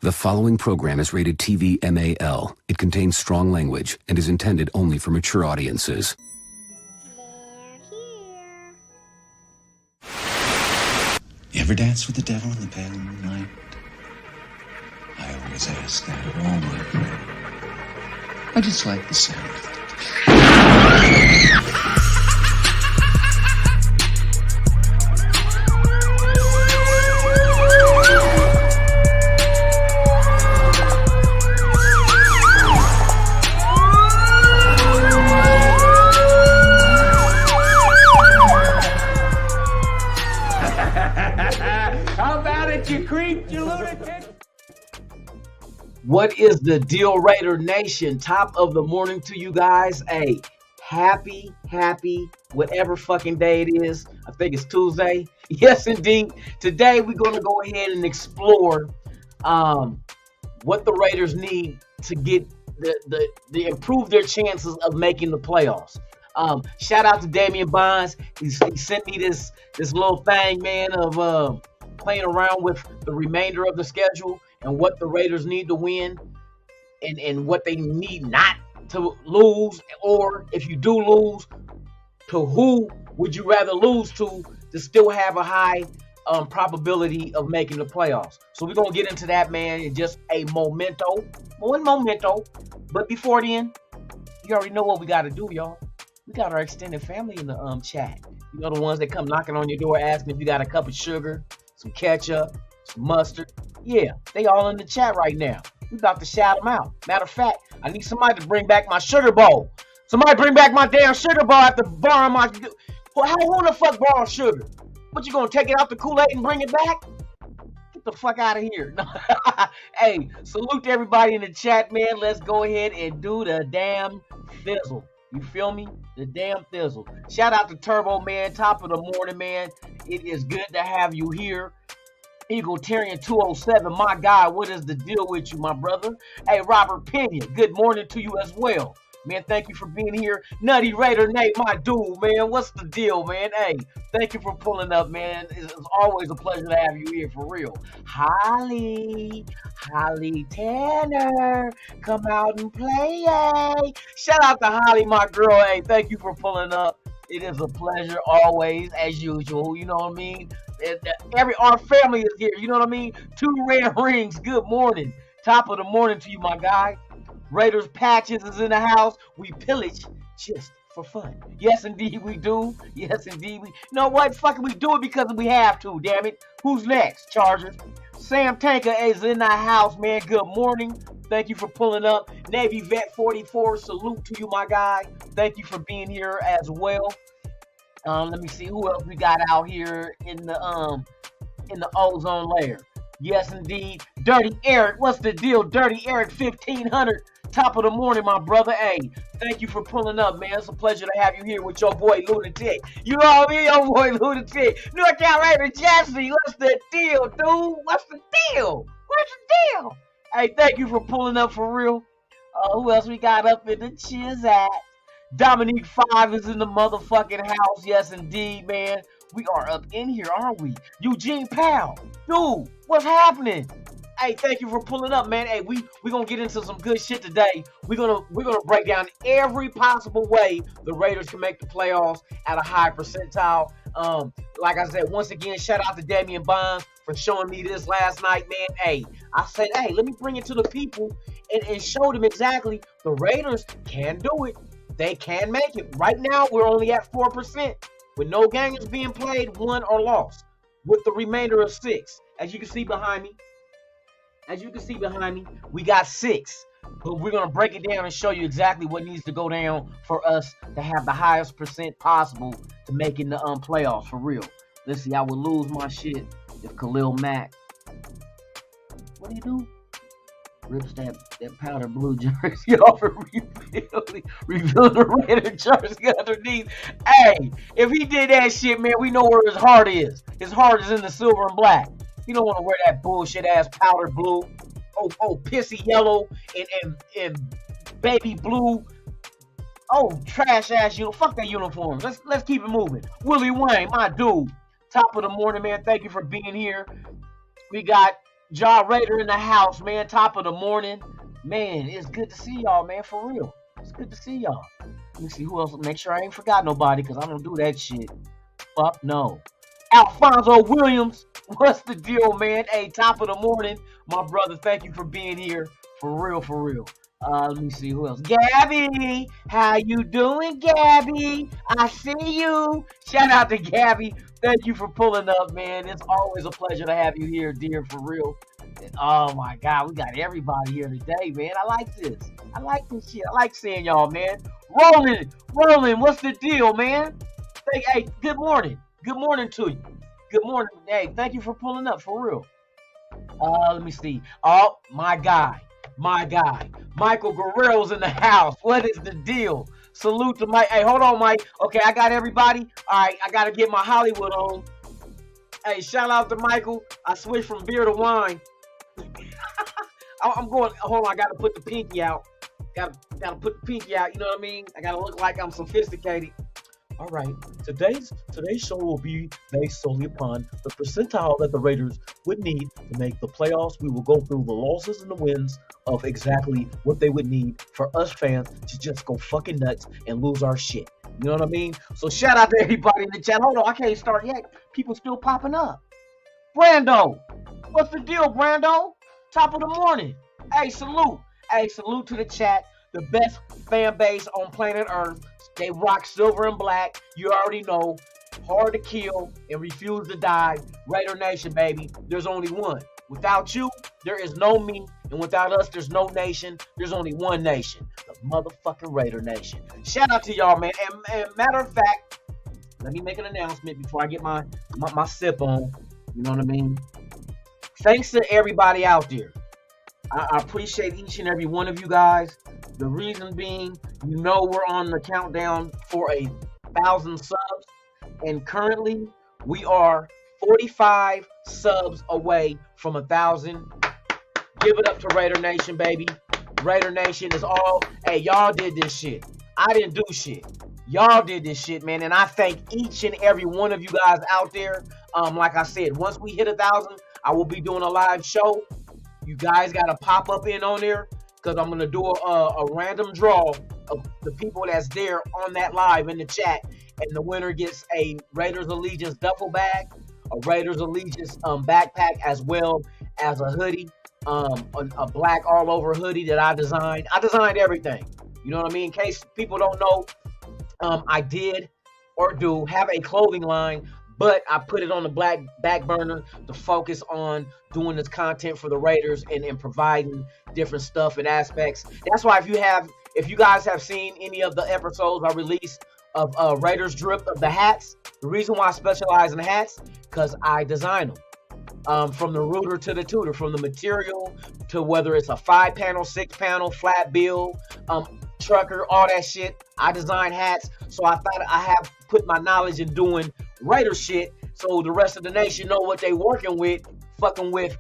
The following program is rated TV MAL. It contains strong language and is intended only for mature audiences. You ever dance with the devil in the pale moonlight? I always ask that of all my friends. I just like the sound of it. How about it, you creep, you lunatic? What is the deal, Raider Nation? Top of the morning to you guys. Hey, happy, whatever fucking day it is. I think it's Tuesday. Yes, indeed. Today, we're going to go ahead and explore what the Raiders need to get the improve their chances of making the playoffs. Shout out to Damian Bonds. He sent me this little thing, man, of playing around with the remainder of the schedule and what the Raiders need to win and what they need not to lose, or if you do lose, to who would you rather lose to still have a high probability of making the playoffs. So we're going to get into that, man, in just one momento. But before then, you already know what we got to do, y'all. We got our extended family in the chat. You know, the ones that come knocking on your door asking if you got a cup of sugar, some ketchup, some mustard. Yeah, they all in the chat right now. We about to shout them out. Matter of fact, I need somebody to bring back my sugar bowl. Somebody bring back my damn sugar bowl after borrowing my... Who the fuck borrows sugar? What, you gonna take it out the Kool-Aid and bring it back? Get the fuck out of here. Hey, salute to everybody in the chat, man. Let's go ahead and do the damn thizzle. You feel me? The damn thizzle. Shout out to Turbo, man. Top of the morning, man. It is good to have you here. Eagletarian 207, my guy, what is the deal with you, my brother? Hey, Robert Pena, good morning to you as well. Man, thank you for being here. Nutty Raider Nate, my dude, man. What's the deal, man? Hey, thank you for pulling up, man. It's always a pleasure to have you here, for real. Holly Tanner, come out and play, hey. Shout out to Holly, my girl. Hey, thank you for pulling up. It is a pleasure always, as usual. You know what I mean? Our family is here. You know what I mean? 2 red rings. Good morning. Top of the morning to you, my guy. Raiders Patches is in the house. We pillage just for fun. Yes, indeed we do. Yes, indeed we. You know what? Fucking we do it because we have to. Damn it. Who's next? Chargers. Sam Tanker is in the house, man. Good morning. Thank you for pulling up. Navy Vet 44. Salute to you, my guy. Thank you for being here as well. Let me see who else we got out here in the ozone layer. Yes, indeed. Dirty Eric, what's the deal? Dirty Eric 1500. Top of the morning, my brother. Hey, thank you for pulling up, man. It's a pleasure to have you here with your boy Lunatic. You know what I mean? Your boy Lunatic. North Carolina Jesse, what's the deal, dude? What's the deal? What's the deal? Hey, thank you for pulling up for real. Who else we got up in the chiz at? Dominique 5 is in the motherfucking house. Yes, indeed, man. We are up in here, aren't we? Eugene Powell. Dude, what's happening? Hey, thank you for pulling up, man. Hey, we gonna get into some good shit today. We're gonna break down every possible way the Raiders can make the playoffs at a high percentile. Like I said, once again, shout out to Damian Bonds for showing me this last night, man. Hey, I said, hey, let me bring it to the people and show them exactly the Raiders can do it. They can make it. Right now, we're only at 4%. With no games being played, won or lost. With the remainder of 6. As you can see behind me. We got 6. But we're going to break it down and show you exactly what needs to go down for us to have the highest percent possible to make it in the playoffs, for real. Let's see, I would lose my shit if Khalil Mack. What do you do? Rips that powder blue jersey off and reveal the Raider jersey underneath. Hey, if he did that shit, man, we know where his heart is. His heart is in the silver and black. You don't want to wear that bullshit ass powder blue. Oh, pissy yellow and baby blue. Oh, trash ass uniform. Fuck that uniform. Let's keep it moving. Willie Wayne, my dude. Top of the morning, man. Thank you for being here. We got Ja Raider in the house, man. Top of the morning. Man, it's good to see y'all, man. For real. It's good to see y'all. Let me see who else. Make sure I ain't forgot nobody, because I don't do that shit. Fuck no. Alfonso Williams. What's the deal, man? Hey, top of the morning. My brother, thank you for being here. For real, for real. Let me see who else. Gabby, how you doing, Gabby? I see you. Shout out to Gabby. Thank you for pulling up, man. It's always a pleasure to have you here, dear, for real. And, oh my God, we got everybody here today, man. I like this. I like this shit. I like seeing y'all, man. Roland, what's the deal, man? Hey, good morning. Good morning to you. Good morning. Hey, thank you for pulling up, for real. Let me see. Oh, my guy. Michael Guerrero's in the house. What is the deal? Salute to Mike. Hey, hold on, Mike. Okay, I got everybody. All right, I got to get my Hollywood on. Hey, shout out to Michael. I switched from beer to wine. I'm going. Hold on, I got to put the pinky out. Got to put the pinky out. You know what I mean? I got to look like I'm sophisticated. All right, today's show will be based solely upon the percentile that the Raiders would need to make the playoffs. We will go through the losses and the wins of exactly what they would need for us fans to just go fucking nuts and lose our shit. You know what I mean? So shout out to everybody in the chat. Hold on, I can't start yet. People still popping up. Brando, what's the deal, Brando? Top of the morning. Hey, salute. Hey, salute to the chat. The best fan base on planet Earth. They rock silver and black. You already know. Hard to kill and refuse to die. Raider Nation, baby. There's only one. Without you, there is no me. And without us, there's no nation. There's only one nation. The motherfucking Raider Nation. Shout out to y'all, man. And matter of fact, let me make an announcement before I get my sip on. You know what I mean? Thanks to everybody out there. I appreciate each and every one of you guys. The reason being, you know, we're on the countdown for 1,000 subs, and currently we are 45 subs away from 1,000. Give it up to Raider Nation, baby. Raider Nation is all. Hey, y'all did this shit. I didn't do shit. Y'all did this shit, man, and I thank each and every one of you guys out there. Like I said, once we hit 1,000, I will be doing a live show. You guys got to pop up in on there, because I'm going to do a random draw of the people that's there on that live in the chat. And the winner gets a Raiders Allegiance duffel bag, a Raiders Allegiance backpack, as well as a hoodie, a black all over hoodie that I designed. I designed everything. You know what I mean? In case people don't know, I did or do have a clothing line, but I put it on the back burner to focus on doing this content for the Raiders and providing different stuff and aspects. That's why if you guys have seen any of the episodes I released of Raiders Drip of the hats, the reason why I specialize in hats, because I design them. From the rooter to the tutor, from the material to whether it's a 5-panel, 6-panel, flat bill, trucker, all that shit. I design hats, so I thought I have put my knowledge in doing Raider shit, so the rest of the nation know what they working with, fucking with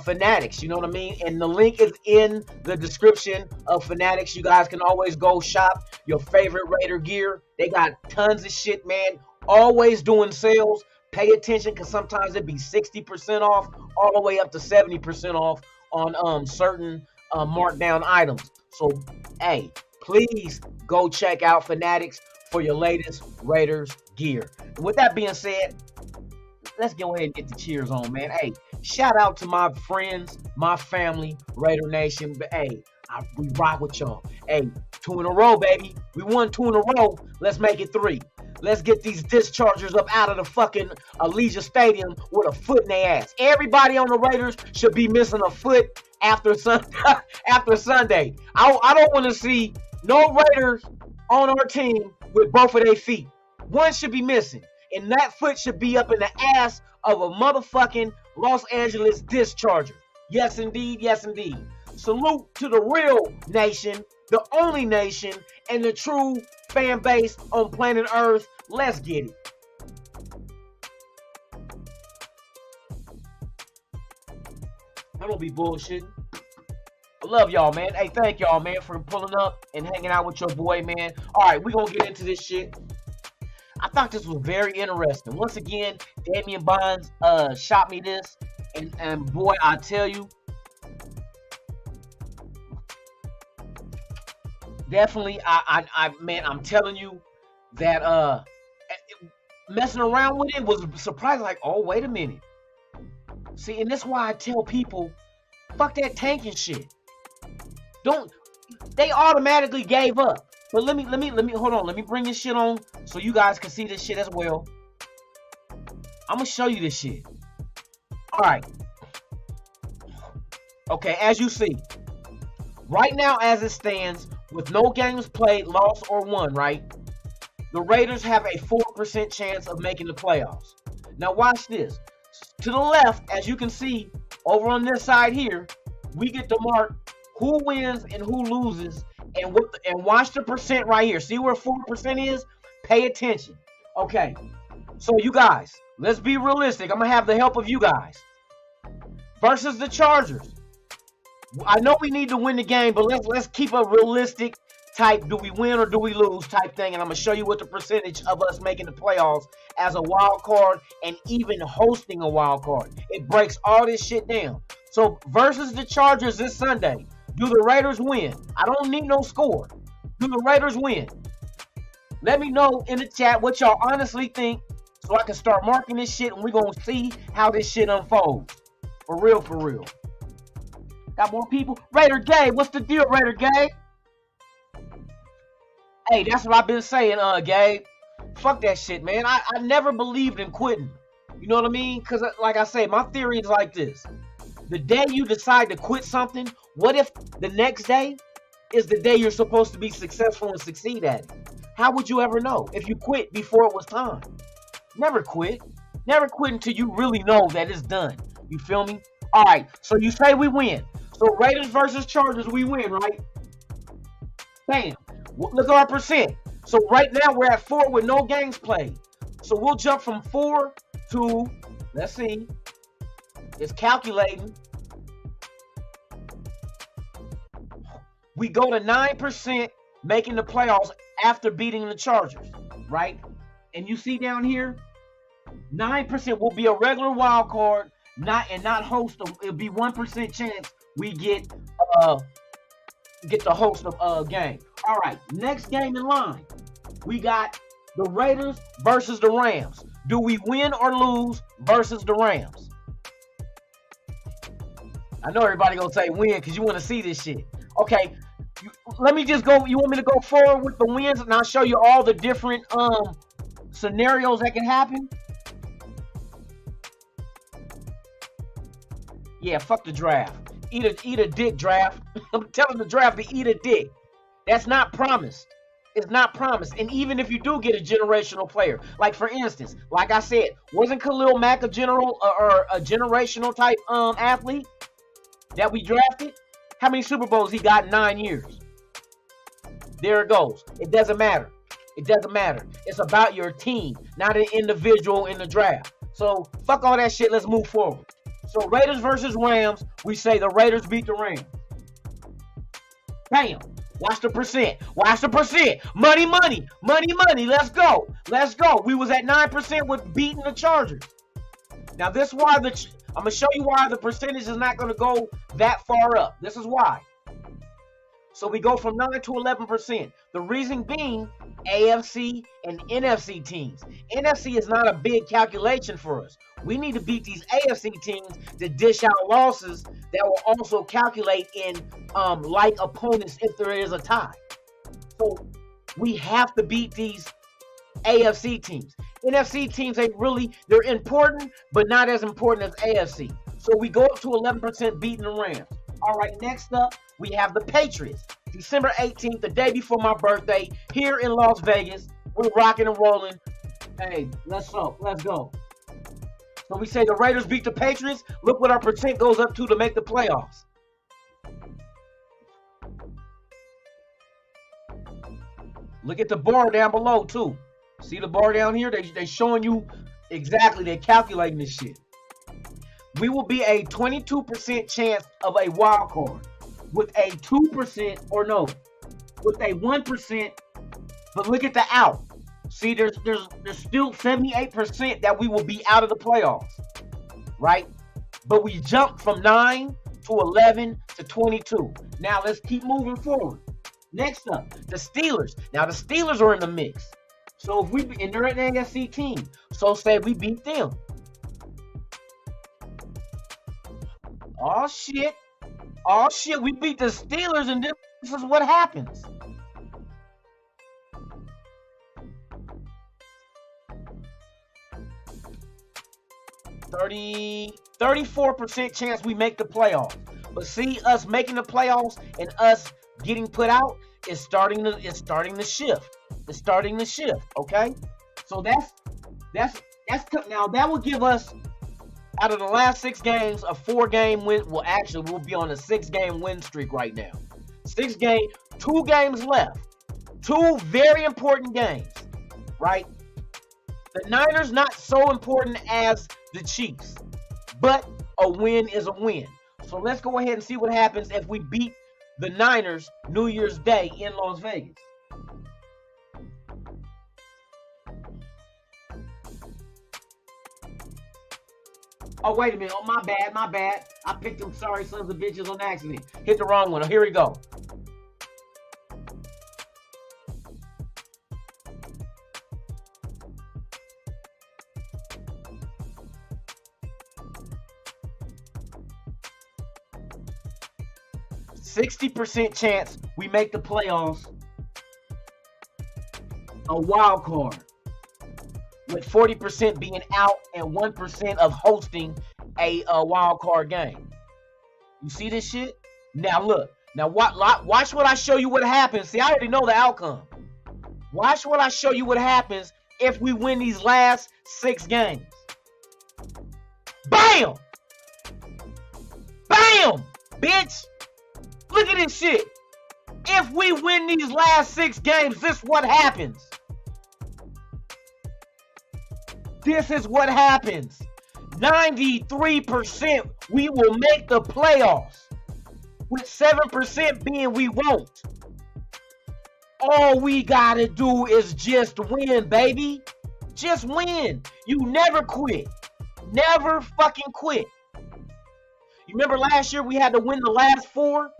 Fanatics. You know what I mean? And the link is in the description of Fanatics. You guys can always go shop your favorite Raider gear. They got tons of shit, man. Always doing sales. Pay attention, because sometimes it be 60% off, all the way up to 70% off on certain markdown items. So, hey, please go check out Fanatics for your latest Raiders gear. And with that being said, let's go ahead and get the cheers on, man. Hey, shout out to my friends, my family, Raider Nation. But hey, we rock with y'all. Hey, 2 in a row, baby. We won 2 in a row. Let's make it 3. Let's get these dischargers up out of the fucking Allegiant Stadium with a foot in their ass. Everybody on the Raiders should be missing a foot after Sunday. I don't want to see no Raiders on our team with both of their feet. One should be missing, and that foot should be up in the ass of a motherfucking Los Angeles discharger. Yes, indeed. Yes, indeed. Salute to the real nation, the only nation, and the true fan base on planet Earth. Let's get it. I don't be bullshitting. I love y'all, man. Hey, thank y'all, man, for pulling up and hanging out with your boy, man. All right, we're going to get into this shit. I thought this was very interesting. Once again, Damian Bonds shot me this. And boy, I tell you, definitely, man, I'm telling you that messing around with it was surprising. Like, oh, wait a minute. See, and that's why I tell people, fuck that tanking shit. Don't. They automatically gave up. But let me hold on. Let me bring this shit on so you guys can see this shit as well. I'm gonna show you this shit. All right. Okay, as you see, right now as it stands, with no games played, lost or won, right? The Raiders have a 4% chance of making the playoffs. Now watch this. To the left, as you can see, over on this side here, we get to mark who wins and who loses, and watch the percent right here. See where 4% is? Pay attention. Okay, so you guys, let's be realistic. I'm gonna have the help of you guys. Versus the Chargers. I know we need to win the game, but let's keep a realistic type, do we win or do we lose type thing, and I'm gonna show you what the percentage of us making the playoffs as a wild card and even hosting a wild card. It breaks all this shit down. So versus the Chargers this Sunday, do the Raiders win? I don't need no score. Do the Raiders win? Let me know in the chat what y'all honestly think so I can start marking this shit, and we're gonna see how this shit unfolds. For real, for real. Got more people? Raider Gabe, what's the deal, Raider Gabe? Hey, that's what I've been saying, Gabe. Fuck that shit, man. I never believed in quitting. You know what I mean? Because, like I say, my theory is like this. The day you decide to quit something, what if the next day is the day you're supposed to be successful and succeed at it? How would you ever know if you quit before it was time? Never quit. Never quit until you really know that it's done. You feel me? All right, so you say we win. So Raiders versus Chargers, we win, right? Bam. Look at our percent. So right now we're at 4 with no games played. So we'll jump from 4 to, let's see, it's calculating. We go to 9% making the playoffs after beating the Chargers, right? And you see down here, 9% will be a regular wild card, not host. It'll be 1% chance we get the host of a game. All right, next game in line, we got the Raiders versus the Rams. Do we win or lose versus the Rams? I know everybody gonna say win because you want to see this shit. Okay, let me just go. You want me to go forward with the wins, and I'll show you all the different scenarios that can happen? Yeah, fuck the draft. Eat a dick, draft. I'm telling the draft to eat a dick. That's not promised. It's not promised. And even if you do get a generational player, like for instance, like I said, wasn't Khalil Mack a generational type athlete that we drafted? How many Super Bowls he got in 9 years? There it goes. It doesn't matter. It doesn't matter. It's about your team, not an individual in the draft. So fuck all that shit. Let's move forward. So Raiders versus Rams, we say the Raiders beat the Rams. Bam. Watch the percent. Watch the percent. Money, money, money, money. Let's go. Let's go. We was at 9% with beating the Chargers. Now this is why I'm gonna show you why the percentage is not gonna go that far up. This is why. So we go from 9 to 11%. The reason being AFC and NFC teams. NFC is not a big calculation for us. We need to beat these AFC teams to dish out losses that will also calculate in like opponents if there is a tie. So we have to beat these AFC teams. NFC teams ain't really, they're important, but not as important as AFC. So we go up to 11% beating the Rams. All right, next up, we have the Patriots. December 18th, the day before my birthday, here in Las Vegas. We're rocking and rolling. Hey, let's go. So we say the Raiders beat the Patriots. Look what our percent goes up to make the playoffs. Look at the bar down below too. See the bar down here? They showing you exactly. They're calculating this shit. We will be a 22% chance of a wild card with a 2% or no, with a 1%. But look at the out. See, there's still 78% that we will be out of the playoffs, right? but we jumped from 9 to 11 to 22. Now let's keep moving forward. Next up, the Steelers. Now the Steelers are in the mix. So if we, and they're an AFC team, so say we beat them. Oh shit. Oh shit, we beat the Steelers and this is what happens. $34% chance we make the playoffs. But see, us making the playoffs and us getting put out is starting the shift. It's starting the shift, okay? So that's now that will give us, out of the last 6 games, a 4-game win. Well, actually, we'll be on a 6-game win streak right now. 2 games left. 2 very important games, right? The Niners not so important as the Chiefs, but a win is a win. So let's go ahead and see what happens if we beat the Niners New Year's Day in Las Vegas. Oh, wait a minute. Oh, my bad. I picked them sorry sons of bitches on accident. Hit the wrong one. Oh, here we go. %60 chance we make the playoffs. A wild card. With 40% being out and 1% of hosting a wild card game. You see this shit? Now look. Now watch what I show you what happens. See, I already know the outcome. Watch what I show you what happens if we win these last 6 games. Bam! Bam! Bitch! Look at this shit. If we win these last 6 games, this is what happens. This is what happens. 93% we will make the playoffs. With 7% being we won't. All we gotta do is just win, baby. Just win. You never quit. Never fucking quit. You remember last year we had to win the last 4?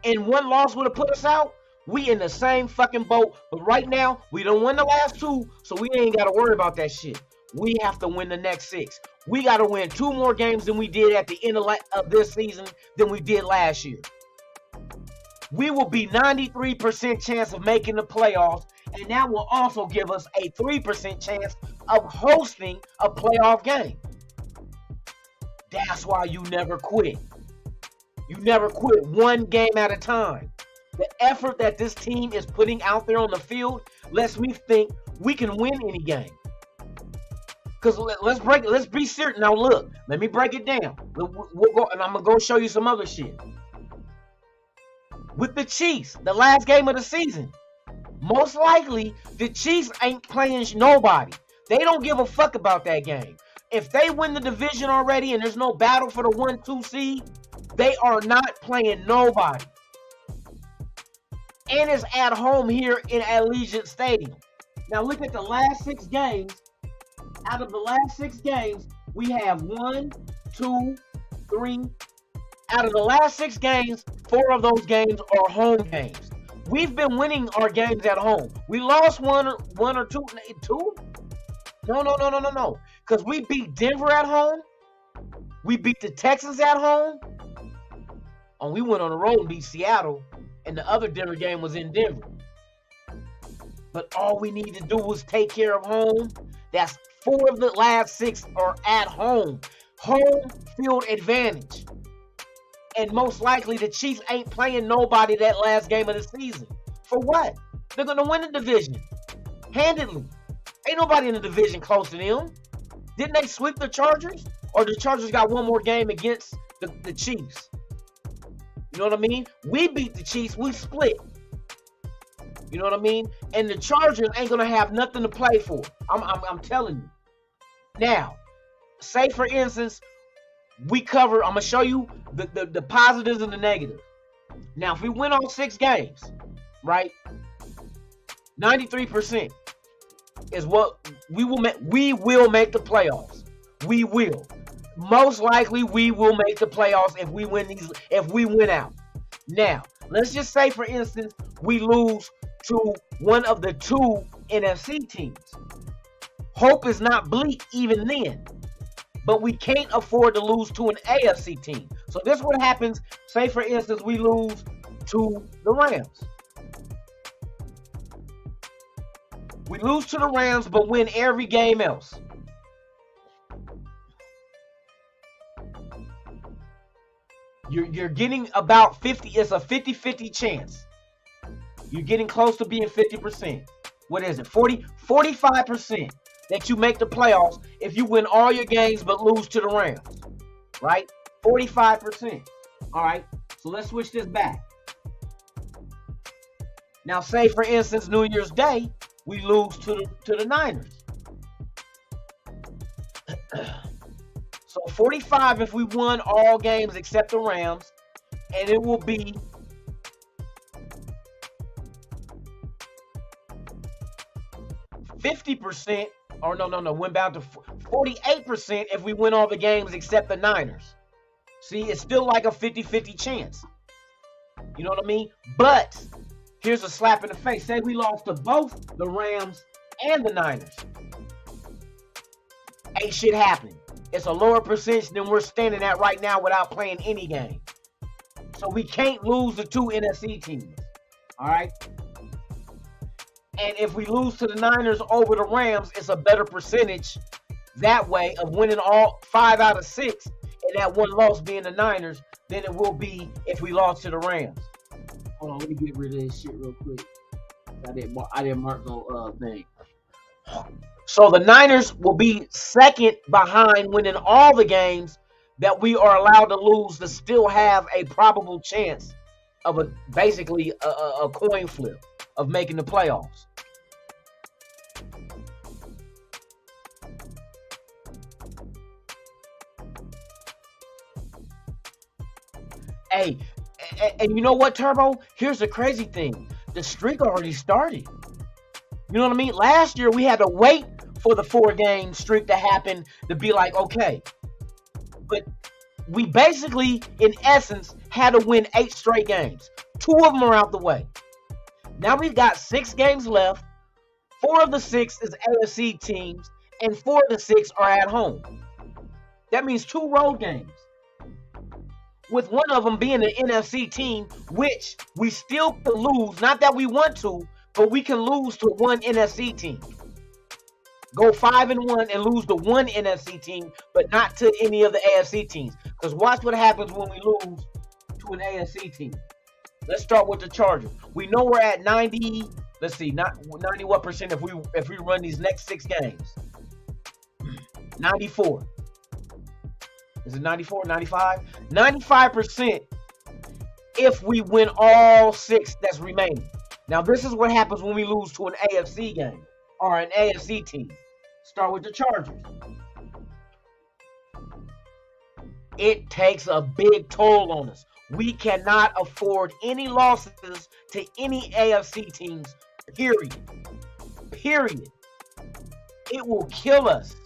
And 1 loss would have put us out? We in the same fucking boat, but right now we don't win the last 2, so we ain't got to worry about that shit. We have to win the next 6. We got to win 2 more games than we did at the end of this season than we did last year. We will be 93% chance of making the playoffs, and that will also give us a 3% chance of hosting a playoff game. That's why you never quit. You never quit 1 game at a time. The effort that this team is putting out there on the field lets me think we can win any game. Because let's be serious. Now look, let me break it down. We'll go, and I'm going to go show you some other shit. With the Chiefs, the last game of the season, most likely the Chiefs ain't playing nobody. They don't give a fuck about that game. If they win the division already and there's no battle for the 1-2 seed, they are not playing nobody. And it's at home here in Allegiant Stadium. Now look at the last 6 games. Out of the last 6 games, we have 1, 2, 3. Out of the last 6 games, 4 of those games are home games. We've been winning our games at home. We lost one or two. No. Because we beat Denver at home. We beat the Texans at home. And we went on the road and beat Seattle. And the other Denver game was in Denver. But all we need to do was take care of home. That's 4 of the last 6 are at home. Home field advantage. And most likely the Chiefs ain't playing nobody that last game of the season. For what? They're going to win the division. Handedly. Ain't nobody in the division close to them. Didn't they sweep the Chargers? Or the Chargers got 1 more game against the Chiefs? You know what I mean? We beat the Chiefs. We split. You know what I mean? And the Chargers ain't going to have nothing to play for. I'm telling you. Now, say for instance, we cover, I'm going to show you the positives and the negatives. Now, if we win all 6 games, right? 93% is what we will make the playoffs. We will. most likely we will make the playoffs if we win out. Now, let's just say, for instance, we lose to one of the 2 NFC teams. Hope is not bleak even then. But we can't afford to lose to an AFC team. So this is what happens. Say, for instance, we lose to the Rams. We lose to the Rams, but win every game else. You're getting about 50. It's a 50-50 chance. You're getting close to being 50%. What is it? 45% that you make the playoffs if you win all your games but lose to the Rams. Right? 45%. All right. So let's switch this back. Now, say, for instance, New Year's Day, we lose to the Niners. So 45 if we won all games except the Rams, and it will be 50%, or no, went down to 48% if we win all the games except the Niners. See, it's still like a 50-50 chance. You know what I mean? But here's a slap in the face. Say we lost to both the Rams and the Niners. Ain't shit happening. It's a lower percentage than we're standing at right now without playing any game. So we can't lose the 2 NFC teams. All right? And if we lose to the Niners over the Rams, it's a better percentage that way of winning all 5 out of 6 and that one loss being the Niners than it will be if we lost to the Rams. Hold on, let me get rid of this shit real quick. I didn't mark no thing. So the Niners will be second behind winning all the games that we are allowed to lose to still have a probable chance of basically a coin flip of making the playoffs. Hey, and you know what, Turbo? Here's the crazy thing. The streak already started. You know what I mean? Last year, we had to wait for the 4-game streak to happen to be like, okay. But we basically, in essence, had to win 8 straight games. 2 of them are out the way. Now we've got 6 games left. 4 of the 6 is AFC teams, and 4 of the 6 are at home. That means 2 road games. With one of them being an NFC team, which we still can lose. Not that we want to, but we can lose to one NFC team. Go 5-1 and lose to one NFC team, but not to any of the AFC teams. Because watch what happens when we lose to an AFC team. Let's start with the Chargers. We know we're at 90. Let's see, not 90 what percent if we run these next 6 games. 94. Is it 94, 95? 95% if we win all 6 that's remaining. Now, this is what happens when we lose to an AFC game or an AFC team. Start with the Chargers. It takes a big toll on us. We cannot afford any losses to any AFC teams, period. Period. It will kill us.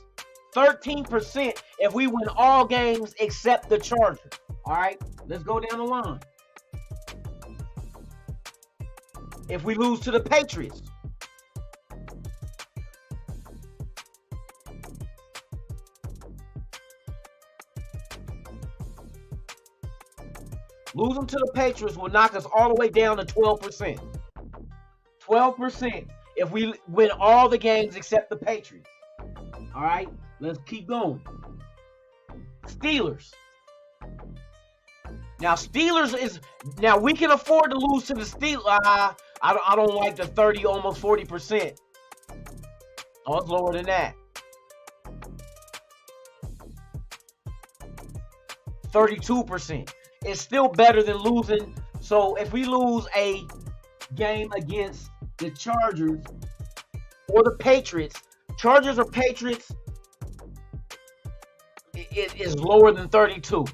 13% if we win all games except the Chargers. All right, let's go down the line. If we lose to the Patriots, losing to the Patriots will knock us all the way down to 12%. 12% if we win all the games except the Patriots. All right, let's keep going. Steelers. Now, now we can afford to lose to the Steelers. I don't like the 30, almost 40%. Oh, it's lower than that. 32%. It's still better than losing. So if we lose a game against the Chargers or the Patriots, Chargers or Patriots, it is lower than 32.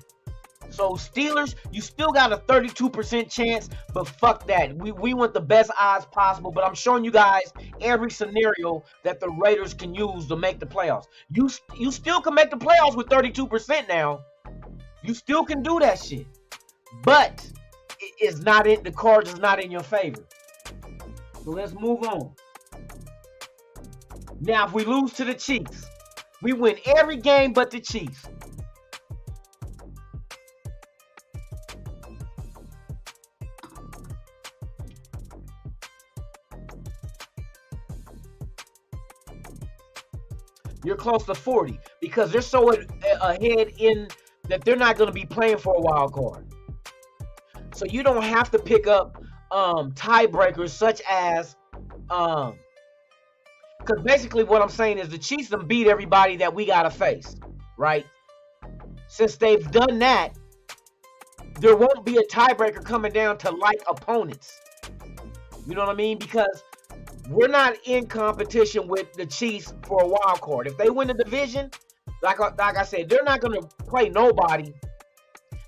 So Steelers, you still got a 32% chance, but fuck that. We want the best odds possible, but I'm showing you guys every scenario that the Raiders can use to make the playoffs. You still can make the playoffs with 32% now. You still can do that shit. But it's not in the cards is not in your favor. So let's move on. Now, if we lose to the Chiefs, we win every game but the Chiefs. You're close to 40 because they're so ahead in that they're not going to be playing for a wild card. So you don't have to pick up tiebreakers such as because basically what I'm saying is the Chiefs done beat everybody that we got to face, right? Since they've done that, there won't be a tiebreaker coming down to like opponents. You know what I mean? Because we're not in competition with the Chiefs for a wild card. If they win the division, like I said, they're not going to play nobody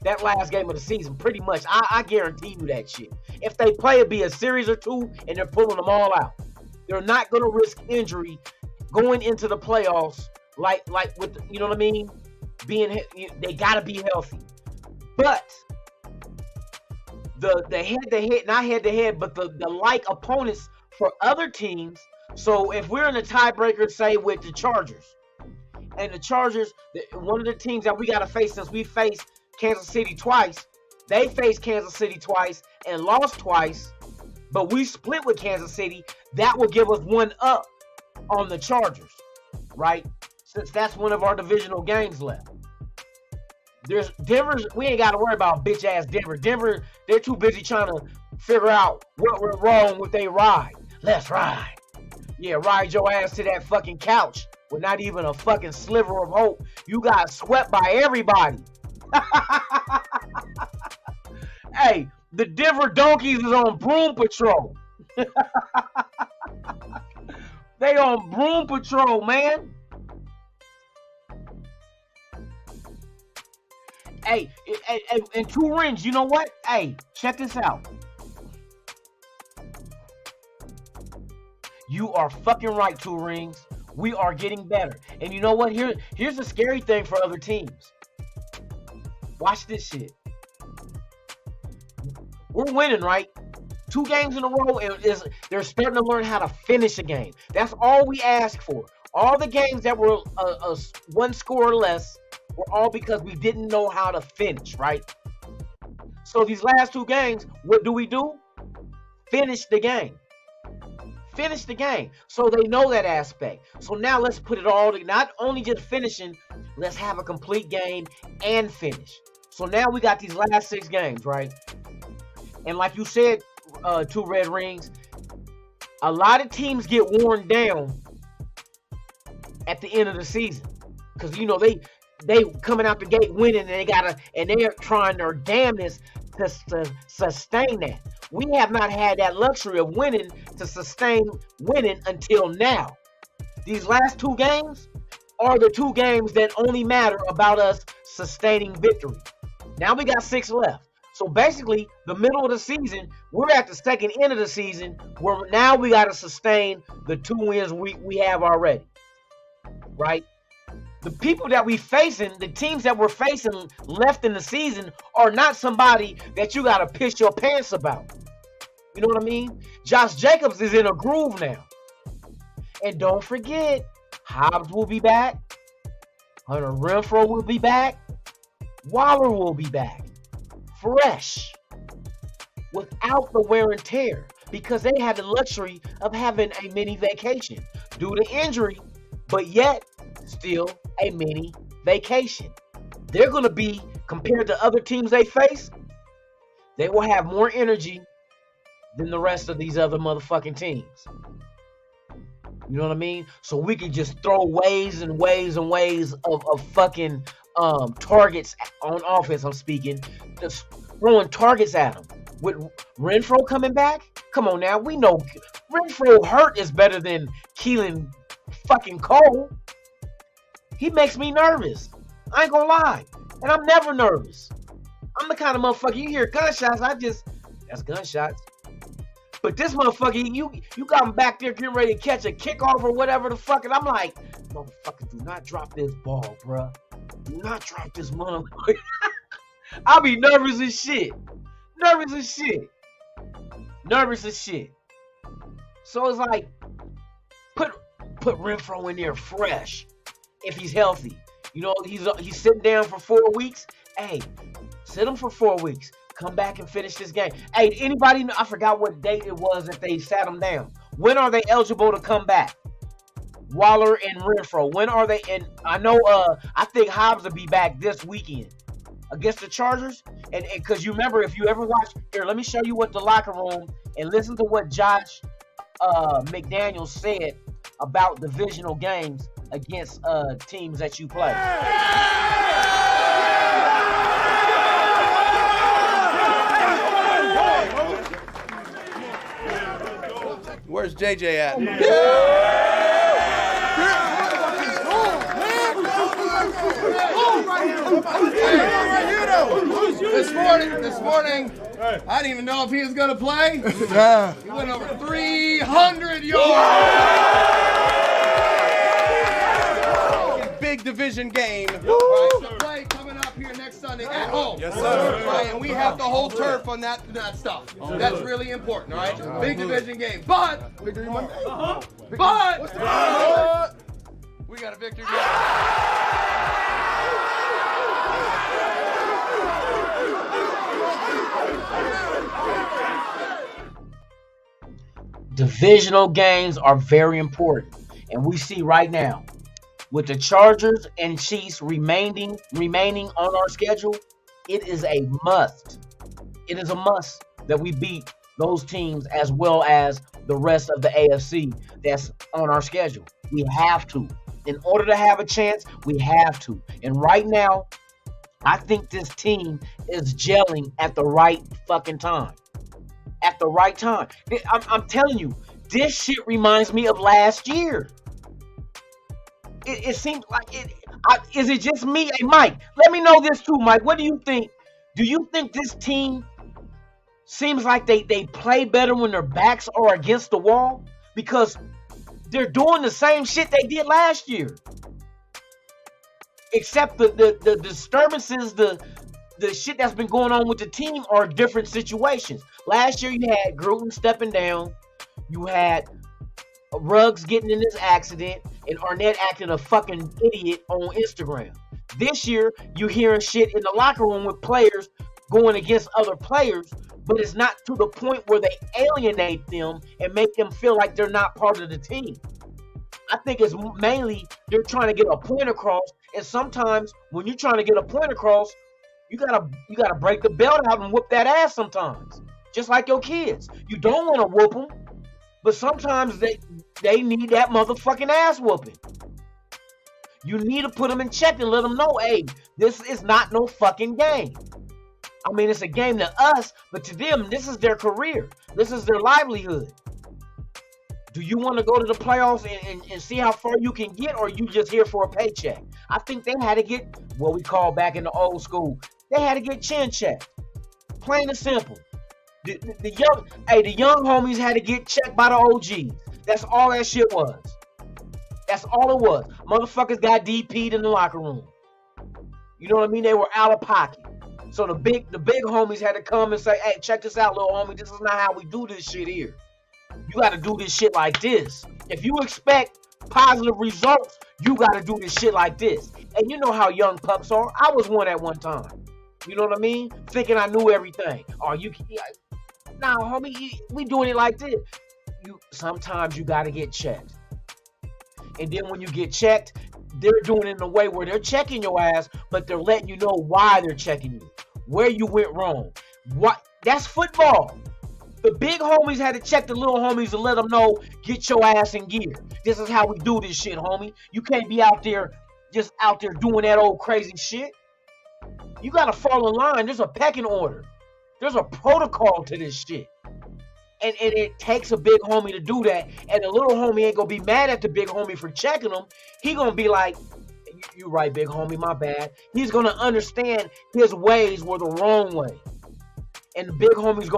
that last game of the season, pretty much. I guarantee you that shit. If they play, it'll be a series or two, and they're pulling them all out. They're not going to risk injury going into the playoffs like with, you know what I mean? They got to be healthy. But the head-to-head, not head-to-head, but the like opponents for other teams. So if we're in a tiebreaker, say with the Chargers, and the Chargers, one of the teams that we got to face since we faced Kansas City twice, they faced Kansas City twice and lost twice, but we split with Kansas City. That will give us one up on the Chargers, right? Since that's one of our divisional games left. There's Denver's, we ain't got to worry about bitch ass Denver. Denver, they're too busy trying to figure out what went wrong with they ride. Let's ride. Yeah, ride your ass to that fucking couch with not even a fucking sliver of hope. You got swept by everybody. Hey, the Denver Donkeys is on broom patrol. They on broom patrol, man. Hey, and 2 rings, you know what? Hey, check this out. You are fucking right, 2 rings. We are getting better. And you know what? Here's the scary thing for other teams. Watch this shit. We're winning, right? 2 games in a row, and they're starting to learn how to finish a game. That's all we ask for. All the games that were 1 score or less were all because we didn't know how to finish, right? So these last 2 games, what do? Finish the game. Finish the game. So they know that aspect. So now let's put it all together. Not only just finishing, let's have a complete game and finish. So now we got these last 6 games, right? And like you said, 2 red rings, a lot of teams get worn down at the end of the season. Because, you know, they coming out the gate winning, and they're trying their damnedest to sustain that. We have not had that luxury of winning to sustain winning until now. These last 2 games are the 2 games that only matter about us sustaining victory. Now we got 6 left. So basically, the middle of the season, we're at the second end of the season where now we got to sustain the 2 wins we have already, right? The people that we facing, the teams that we're facing left in the season are not somebody that you got to piss your pants about. You know what I mean? Josh Jacobs is in a groove now. And don't forget, Hobbs will be back. Hunter Renfrow will be back. Waller will be back. Fresh. Without the wear and tear. Because they had the luxury of having a mini vacation due to injury, but yet still a mini vacation. They're going to be, compared to other teams they face, they will have more energy than the rest of these other motherfucking teams. You know what I mean? So we can just throw waves and waves and waves of fucking targets on offense, I'm speaking. Just throwing targets at them. With Renfrow coming back? Come on now. We know Renfrow hurt is better than Keelan fucking Cole. He makes me nervous. I ain't gonna lie. And I'm never nervous. I'm the kind of motherfucker, you hear gunshots, that's gunshots. But this motherfucker, you got him back there getting ready to catch a kickoff or whatever the fuck, and I'm like, motherfucker, do not drop this ball, bruh. Do not drop this motherfucker. I'll be nervous as shit. Nervous as shit. So it's like, put Renfrow in there fresh if he's healthy. You know, he's sitting down for 4 weeks. Hey, sit him for 4 weeks. Come back and finish this game. Hey, anybody know, I forgot what date it was that they sat him down. When are they eligible to come back? Waller and Renfrow. When are they? And I know, I think Hobbs will be back this weekend against the Chargers. And because you remember, if you ever watch, here, let me show you what the locker room, and listen to what Josh McDaniels said about divisional games against teams that you play. Where's JJ at? This morning, I didn't even know if he was going to play. He went over 300 yards. Big division game. Right, so play coming up here next Sunday at home. Yes, sir. Right, and we have the whole turf on that stuff. That's really important, all right? Big division game. But, we got a victory game. Divisional games are very important, and we see right now with the Chargers and Chiefs remaining on our schedule, it is a must. It is a must that we beat those teams as well as the rest of the AFC that's on our schedule. We have to. In order to have a chance, we have to. And right now, I think this team is gelling at the right fucking time. At the right time. I'm telling you, this shit reminds me of last year. It seems like it. Is it just me? Hey, Mike, let me know this too, Mike. What do you think? Do you think this team seems like they play better when their backs are against the wall? Because they're doing the same shit they did last year. Except the disturbances, the shit that's been going on with the team are different situations. Last year you had Gruden stepping down. You had Ruggs getting in this accident and Arnett acting a fucking idiot on Instagram. This year you hearing shit in the locker room with players going against other players, but it's not to the point where they alienate them and make them feel like they're not part of the team. I think it's mainly they're trying to get a point across, and sometimes when you're trying to get a point across, you gotta break the belt out and whoop that ass sometimes. Just like your kids. You don't want to whoop them, but sometimes they need that motherfucking ass whooping. You need to put them in check and let them know, hey, this is not no fucking game. I mean, it's a game to us, but to them, this is their career. This is their livelihood. Do you want to go to the playoffs and see how far you can get, or you just here for a paycheck? I think they had to get what we call back in the old school. They had to get chin checked. Plain and simple. The young homies had to get checked by the OGs. That's all that shit was. That's all it was. Motherfuckers got DP'd in the locker room. You know what I mean? They were out of pocket. So the big homies had to come and say, hey, check this out, little homie. This is not how we do this shit here. You got to do this shit like this. If you expect positive results, you got to do this shit like this. And you know how young pups are. I was one at one time. You know what I mean? Thinking I knew everything. Nah, homie, we doing it like this. Sometimes you got to get checked. And then when you get checked, they're doing it in a way where they're checking your ass, but they're letting you know why they're checking you, where you went wrong. That's football. The big homies had to check the little homies and let them know, get your ass in gear. This is how we do this shit, homie. You can't be just out there doing that old crazy shit. You got to fall in line. There's a pecking order. There's a protocol to this shit. And it takes a big homie to do that. And the little homie ain't going to be mad at the big homie for checking him. He going to be like, You right, big homie, my bad. He's going to understand his ways were the wrong way. And the big homie's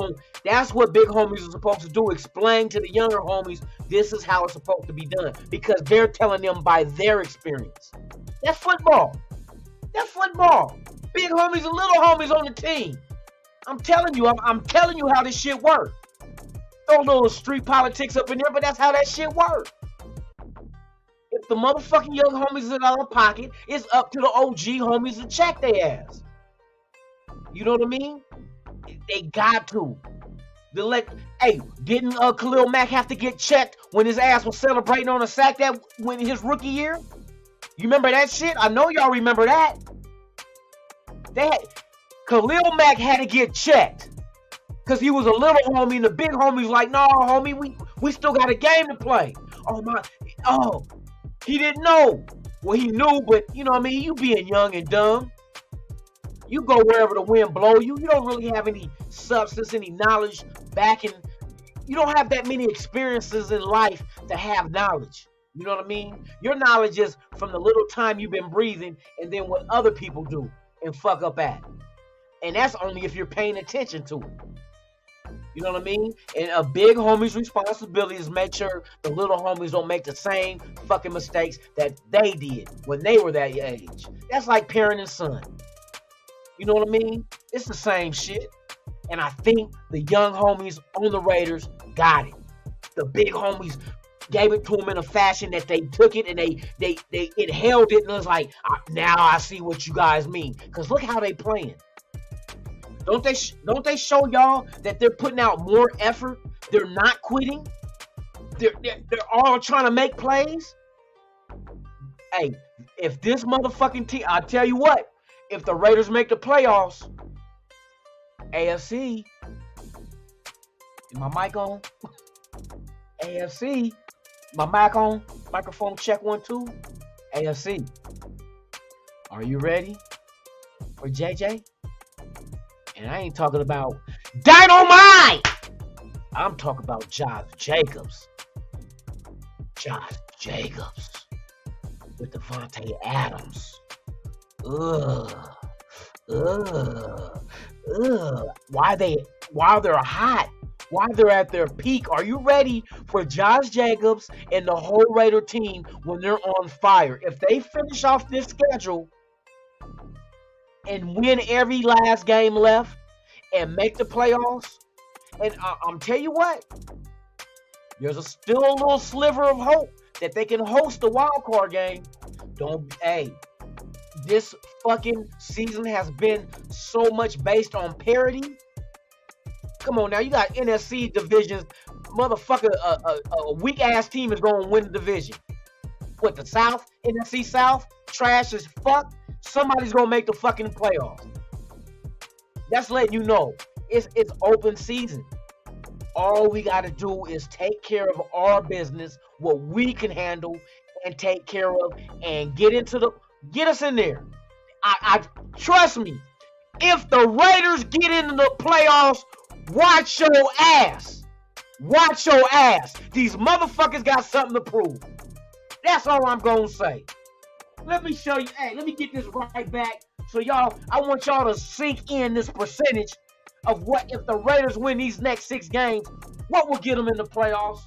that's what big homies are supposed to do. Explain to the younger homies, this is how it's supposed to be done. Because they're telling them by their experience. That's football. That's football. Big homies and little homies on the team. I'm telling you, I'm telling you how this shit works. Throw a little street politics up in there, but that's how that shit works. If the motherfucking young homies is out of pocket, it's up to the OG homies to check their ass. You know what I mean? They got to. Hey, didn't Khalil Mack have to get checked when his ass was celebrating on a sack that when his rookie year? You remember that shit? I know y'all remember that. Khalil Mack had to get checked because he was a little homie, and the big homie's like, "No, homie, we still got a game to play." He didn't know. Well, he knew, but you know what I mean. You being young and dumb. You go wherever the wind blow you. You don't really have any substance, any knowledge backing. You don't have that many experiences in life to have knowledge. You know what I mean? Your knowledge is from the little time you've been breathing and then what other people do and fuck up at. And that's only if you're paying attention to it. You know what I mean? And a big homie's responsibility is make sure the little homies don't make the same fucking mistakes that they did when they were that age. That's like parent and son. You know what I mean? It's the same shit. And I think the young homies on the Raiders got it. The big homies gave it to them in a fashion that they took it and they held it and was like, now I see what you guys mean. Because look how they playing. Don't they show y'all that they're putting out more effort? They're not quitting. They're all trying to make plays. Hey, if this motherfucking team, I tell you what, if the Raiders make the playoffs, AFC, is my mic on? AFC, my mic on? Microphone check 1 2. AFC, are you ready for JJ? And I ain't talking about Dynamite. I'm talking about Josh Jacobs. Josh Jacobs with Devontae Adams. While they're hot, while they're at their peak, are you ready for Josh Jacobs and the whole Raider team when they're on fire? If they finish off this schedule and win every last game left and make the playoffs, and I'm tell you what, there's still a little sliver of hope that they can host the wild card game. This fucking season has been so much based on parity. Come on now, you got NFC divisions. Motherfucker, a weak ass team is going to win the division. What, the South? NFC South? Trash as fuck? Somebody's going to make the fucking playoffs. That's letting you know. It's open season. All we got to do is take care of our business, what we can handle and take care of, and get us in there. I trust me. If the Raiders get into the playoffs, watch your ass. Watch your ass. These motherfuckers got something to prove. That's all I'm gonna say. Let me show you. Hey, let me get this right back. So y'all, I want y'all to sink in this percentage of what if the Raiders win these next 6 games, what will get them in the playoffs?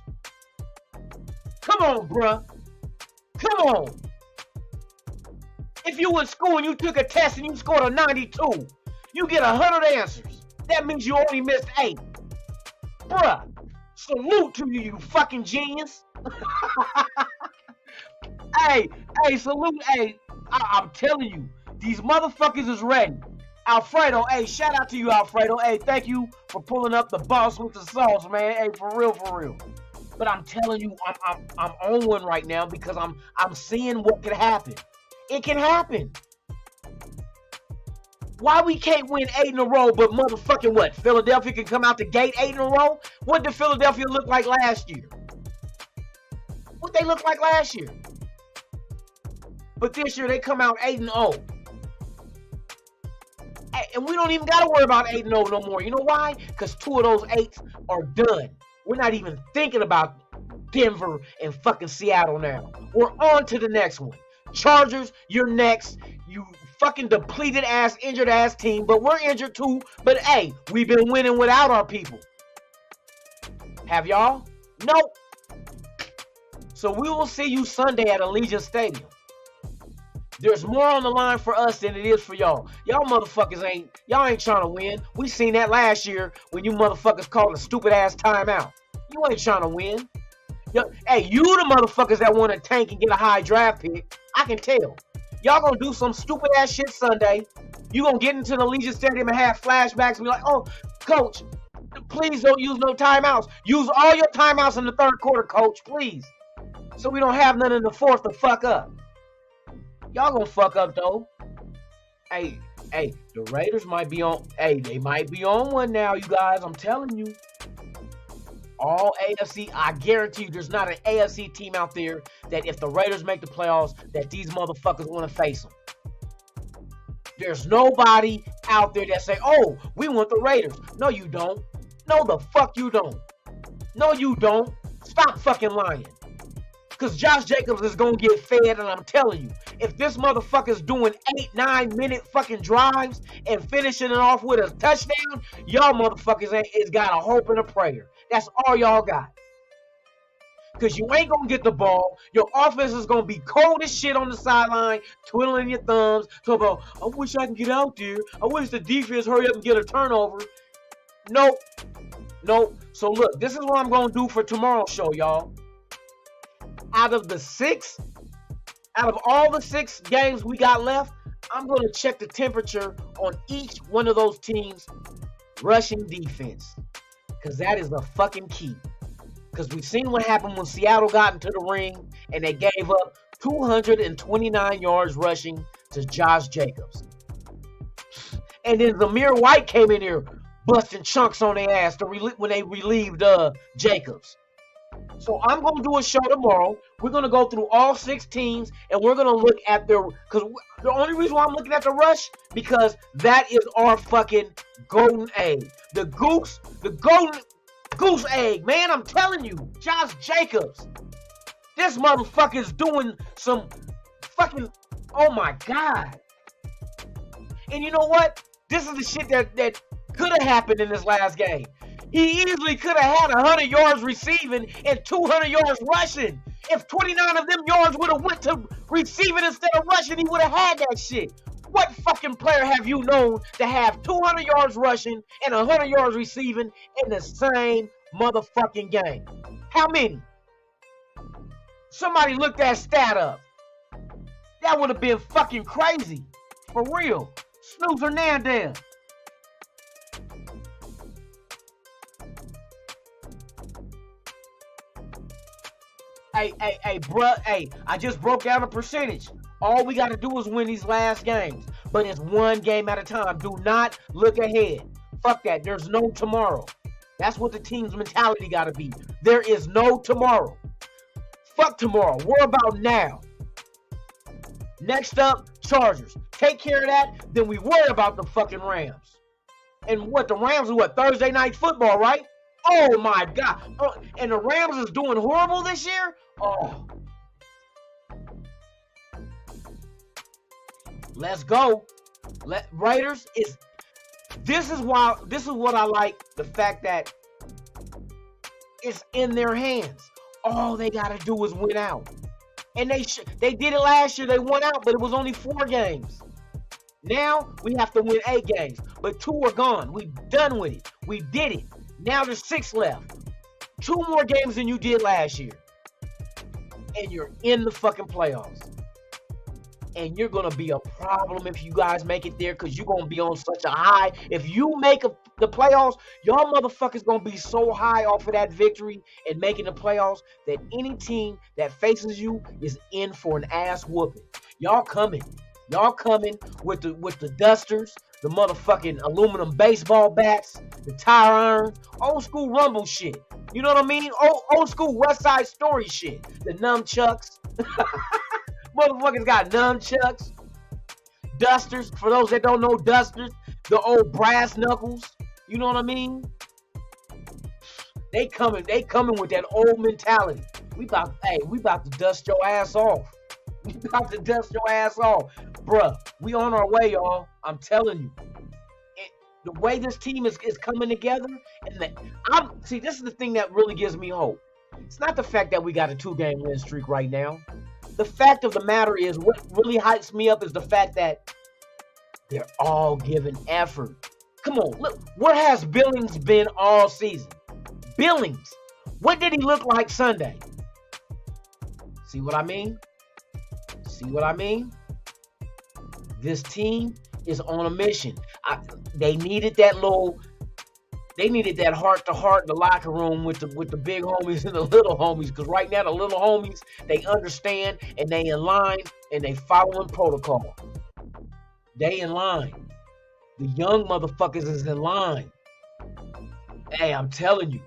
Come on, bruh. Come on. If you were in school and you took a test and you scored a 92, you get 100 answers. That means you only missed 8. Bruh, salute to you, you fucking genius. Hey, salute. Hey, I'm telling you, these motherfuckers is ready. Alfredo, hey, shout out to you, Alfredo. Hey, thank you for pulling up the boss with the sauce, man. Hey, for real. But I'm telling you, I'm on one right now because I'm seeing what could happen. It can happen. Why we can't win 8 in a row, but motherfucking what? Philadelphia can come out the gate 8 in a row? What did Philadelphia look like last year? What they look like last year? But this year they come out 8-0. And we don't even got to worry about 8-0 no more. You know why? Because 2 of those 8s are done. We're not even thinking about Denver and fucking Seattle now. We're on to the next one. Chargers, you're next. You fucking depleted ass, injured ass team, but we're injured too. But hey, we've been winning without our people. Have y'all? Nope. So we will see you Sunday at Allegiant Stadium. There's more on the line for us than it is for y'all. Y'all motherfuckers ain't trying to win. We seen that last year when you motherfuckers called a stupid ass timeout. You ain't trying to win. Hey, you the motherfuckers that want to tank and get a high draft pick. I can tell. Y'all gonna do some stupid ass shit Sunday. You gonna get into the Allegiant Stadium and have flashbacks and be like, oh, coach, please don't use no timeouts. Use all your timeouts in the third quarter, coach, please. So we don't have none in the fourth to fuck up. Y'all gonna fuck up though. Hey, the Raiders might be on. Hey, they might be on one now, you guys. I'm telling you. All AFC, I guarantee you there's not an AFC team out there that if the Raiders make the playoffs, that these motherfuckers want to face them. There's nobody out there that say, oh, we want the Raiders. No, you don't. No, the fuck you don't. No, you don't. Stop fucking lying. Because Josh Jacobs is going to get fed, and I'm telling you, if this motherfucker's doing 8-9 minute fucking drives and finishing it off with a touchdown, y'all motherfuckers is got a hope and a prayer. That's all y'all got. Because you ain't going to get the ball. Your offense is going to be cold as shit on the sideline, twiddling your thumbs, talking about, I wish I could get out there. I wish the defense hurry up and get a turnover. Nope. Nope. So look, this is what I'm going to do for tomorrow's show, y'all. Out of all the 6 games we got left, I'm going to check the temperature on each one of those teams' rushing defense. Because that is the fucking key. Because we've seen what happened when Seattle got into the ring and they gave up 229 yards rushing to Josh Jacobs. And then Zamir White came in here busting chunks on their ass when they relieved Jacobs. So I'm going to do a show tomorrow. We're going to go through all 6 teams and we're going to look at because the only reason why I'm looking at the rush, because that is our fucking golden egg. The golden goose egg, man, I'm telling you. Josh Jacobs. This motherfucker is doing some fucking, oh my God. And you know what? This is the shit that could have happened in this last game. He easily could have had 100 yards receiving and 200 yards rushing. If 29 of them yards would have went to receiving instead of rushing, he would have had that shit. What fucking player have you known to have 200 yards rushing and 100 yards receiving in the same motherfucking game? How many? Somebody look that stat up. That would have been fucking crazy. For real. Snooze Hernandez. Hey, bruh, hey, I just broke down a percentage. All we got to do is win these last games. But it's one game at a time. Do not look ahead. Fuck that. There's no tomorrow. That's what the team's mentality got to be. There is no tomorrow. Fuck tomorrow. We're about now. Next up, Chargers. Take care of that, then we worry about the fucking Rams. And what, the Rams are what, Thursday night football, right? Oh my God. Oh, and the Rams is doing horrible this year? Oh. Let's go. Raiders is this is what I like, the fact that it's in their hands. All they gotta do is win out. And they did it last year. They won out, but it was only 4 games. Now we have to win 8 games, but 2 are gone. We done with it. We did it. Now there's 6 left. 2 more games than you did last year. And you're in the fucking playoffs. And you're going to be a problem if you guys make it there, because you're going to be on such a high. If you make the playoffs, y'all motherfuckers going to be so high off of that victory and making the playoffs that any team that faces you is in for an ass whooping. Y'all coming. Y'all coming with the dusters, the motherfucking aluminum baseball bats, the tire irons, old school Rumble shit. You know what I mean? Old school West Side Story shit. The nunchucks. Motherfuckers got nunchucks. Dusters. For those that don't know dusters, the old brass knuckles. You know what I mean? They coming with that old mentality. We about to dust your ass off. You got to dust your ass off. Bruh, we on our way, y'all. I'm telling you. The way this team is coming together, and see, this is the thing that really gives me hope. It's not the fact that we got a 2-game win streak right now. The fact of the matter is, what really hypes me up is the fact that they're all giving effort. Come on, look, where has Billings been all season? Billings, what did he look like Sunday? See what I mean? See what I mean? This team is on a mission. They needed that heart-to-heart in the locker room with the big homies and the little homies. Because right now the little homies, they understand and they in line and they following protocol. They in line. The young motherfuckers is in line. Hey, I'm telling you.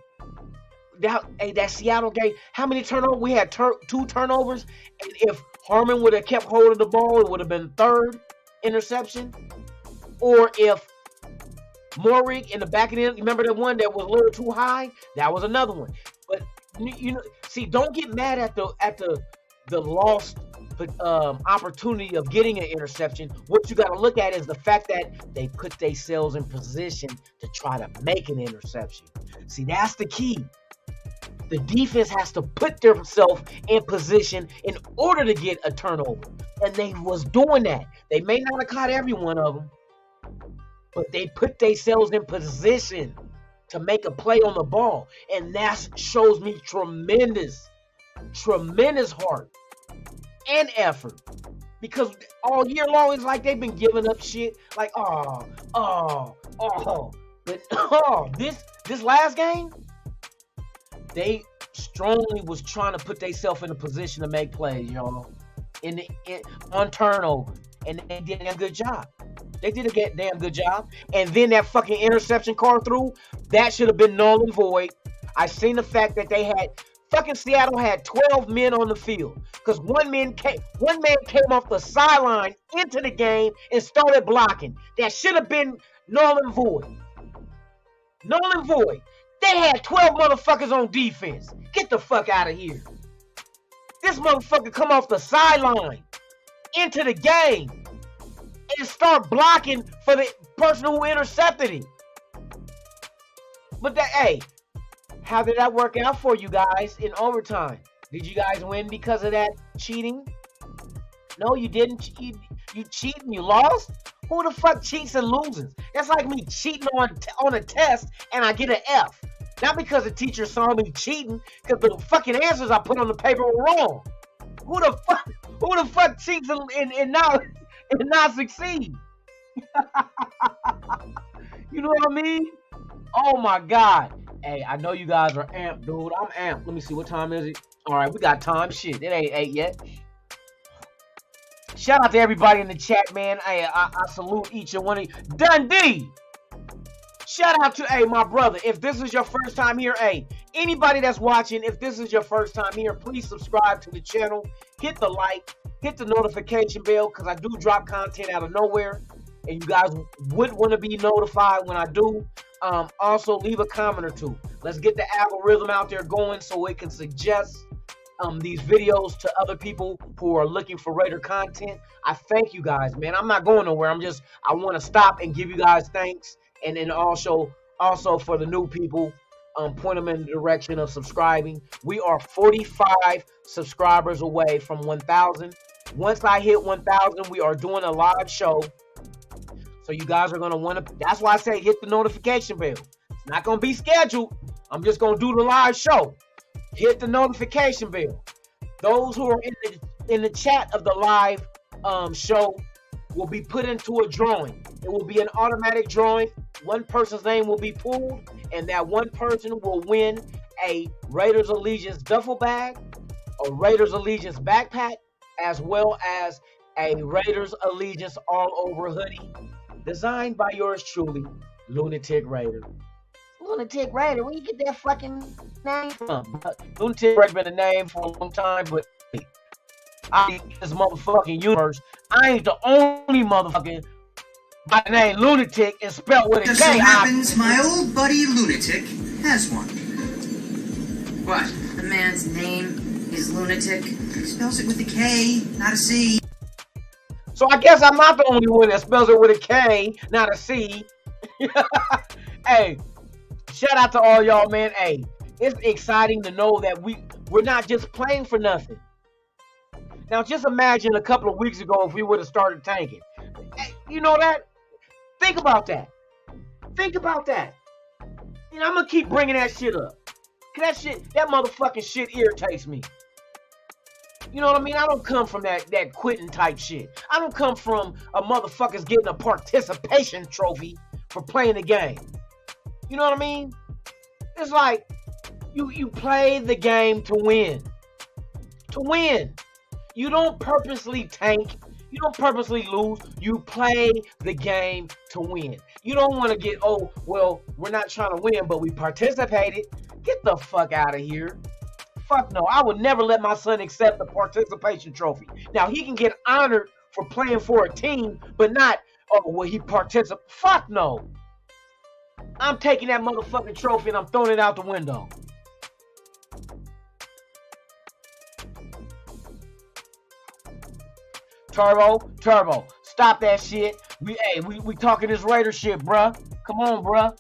That Seattle game, how many turnovers? We had 2 turnovers. And if Harmon would have kept holding the ball, it would have been 3rd interception. Or if Morik in the back of the end, remember the one that was a little too high? That was another one. But you know, see, don't get mad at the lost opportunity of getting an interception. What you got to look at is the fact that they put themselves in position to try to make an interception. See, that's the key. The defense has to put themselves in position in order to get a turnover. And they was doing that. They may not have caught every one of them, but they put themselves in position to make a play on the ball. And that shows me tremendous heart and effort. Because all year long, it's like they've been giving up shit. Like, But this last game, they strongly was trying to put themselves in a position to make plays, y'all. On turnover. And they did a damn good job. They did a damn good job. And then that fucking interception card through, that should have been null and void. I seen the fact that they had fucking Seattle had 12 men on the field. Because one man came off the sideline into the game and started blocking. That should have been null and void. Null and void. They had 12 motherfuckers on defense. Get the fuck out of here. This motherfucker come off the sideline into the game and start blocking for the person who intercepted him. But how did that work out for you guys in overtime? Did you guys win because of that cheating? No, you didn't. You cheated and you lost? Who the fuck cheats and loses? That's like me cheating on a test and I get an F. Not because the teacher saw me cheating, because the fucking answers I put on the paper were wrong. Who the fuck cheats and not succeed? You know what I mean? Oh my God. Hey, I know you guys are amped, dude. I'm amped. Let me see, what time is it? All right, we got time. Shit, it ain't 8 yet. Shout out to everybody in the chat, man. Hey, I salute each and one of you. Dundee! Shout out to, my brother. If this is your first time here, anybody that's watching, if this is your first time here, please subscribe to the channel. Hit the like, hit the notification bell, because I do drop content out of nowhere. And you guys would want to be notified when I do. Also, leave a comment or two. Let's get the algorithm out there going so it can suggest these videos to other people who are looking for Raider content. I thank you guys, man. I'm not going nowhere. I want to stop and give you guys thanks. And then also for the new people, point them in the direction of subscribing. We are 45 subscribers away from 1,000. Once I hit 1,000, we are doing a live show. So you guys are going to want to, that's why I say hit the notification bell. It's not going to be scheduled. I'm just going to do the live show. Hit the notification bell. Those who are in the chat of the live show will be put into a drawing. It will be an automatic drawing. One person's name will be pulled, and that one person will win a Raiders Allegiance duffel bag, a Raiders Allegiance backpack, as well as a Raiders Allegiance all-over hoodie, designed by yours truly, Lunatic Raider. Lunatic Raider, where you get that fucking name from? Lunatic Raider's been a name for a long time, but I in this motherfucking universe, I ain't the only motherfucking by the name Lunatic and spelled with a K. Just so happens my old buddy Lunatic has one. What? The man's name He's lunatic. He spells it with a K, not a C. So I guess I'm not the only one that spells it with a K, not a C. Hey, shout out to all y'all, man. Hey, it's exciting to know that we're not just playing for nothing. Now, just imagine a couple of weeks ago if we would have started tanking. Hey, you know that? Think about that. Think about that. You know, I'm gonna keep bringing that shit up. Cause that motherfucking shit irritates me. You know what I mean? I don't come from that quitting type shit. I don't come from a motherfuckers getting a participation trophy for playing the game. You know what I mean? It's like you play the game to win. To win. You don't purposely tank. You don't purposely lose. You play the game to win. You don't want to get, oh, well, we're not trying to win, but we participated. Get the fuck out of here. Fuck no. I would never let my son accept a participation trophy. Now, he can get honored for playing for a team, but not, oh, well, he participated. Fuck no. I'm taking that motherfucking trophy and I'm throwing it out the window. Turbo, stop that shit. We talking this Raider shit, bruh. Come on, bruh.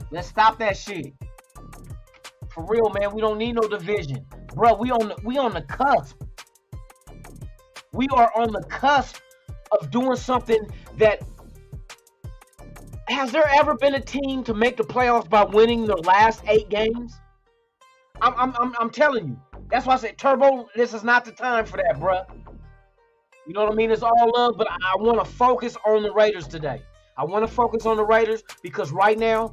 Let's stop that shit. For real, man. We don't need no division, bruh. We on the cusp. We are on the cusp of doing something that. Has there ever been a team to make the playoffs by winning their last 8 games? I'm telling you. That's why I said, Turbo, this is not the time for that, bruh. You know what I mean? It's all love, but I want to focus on the Raiders today. I want to focus on the Raiders because right now,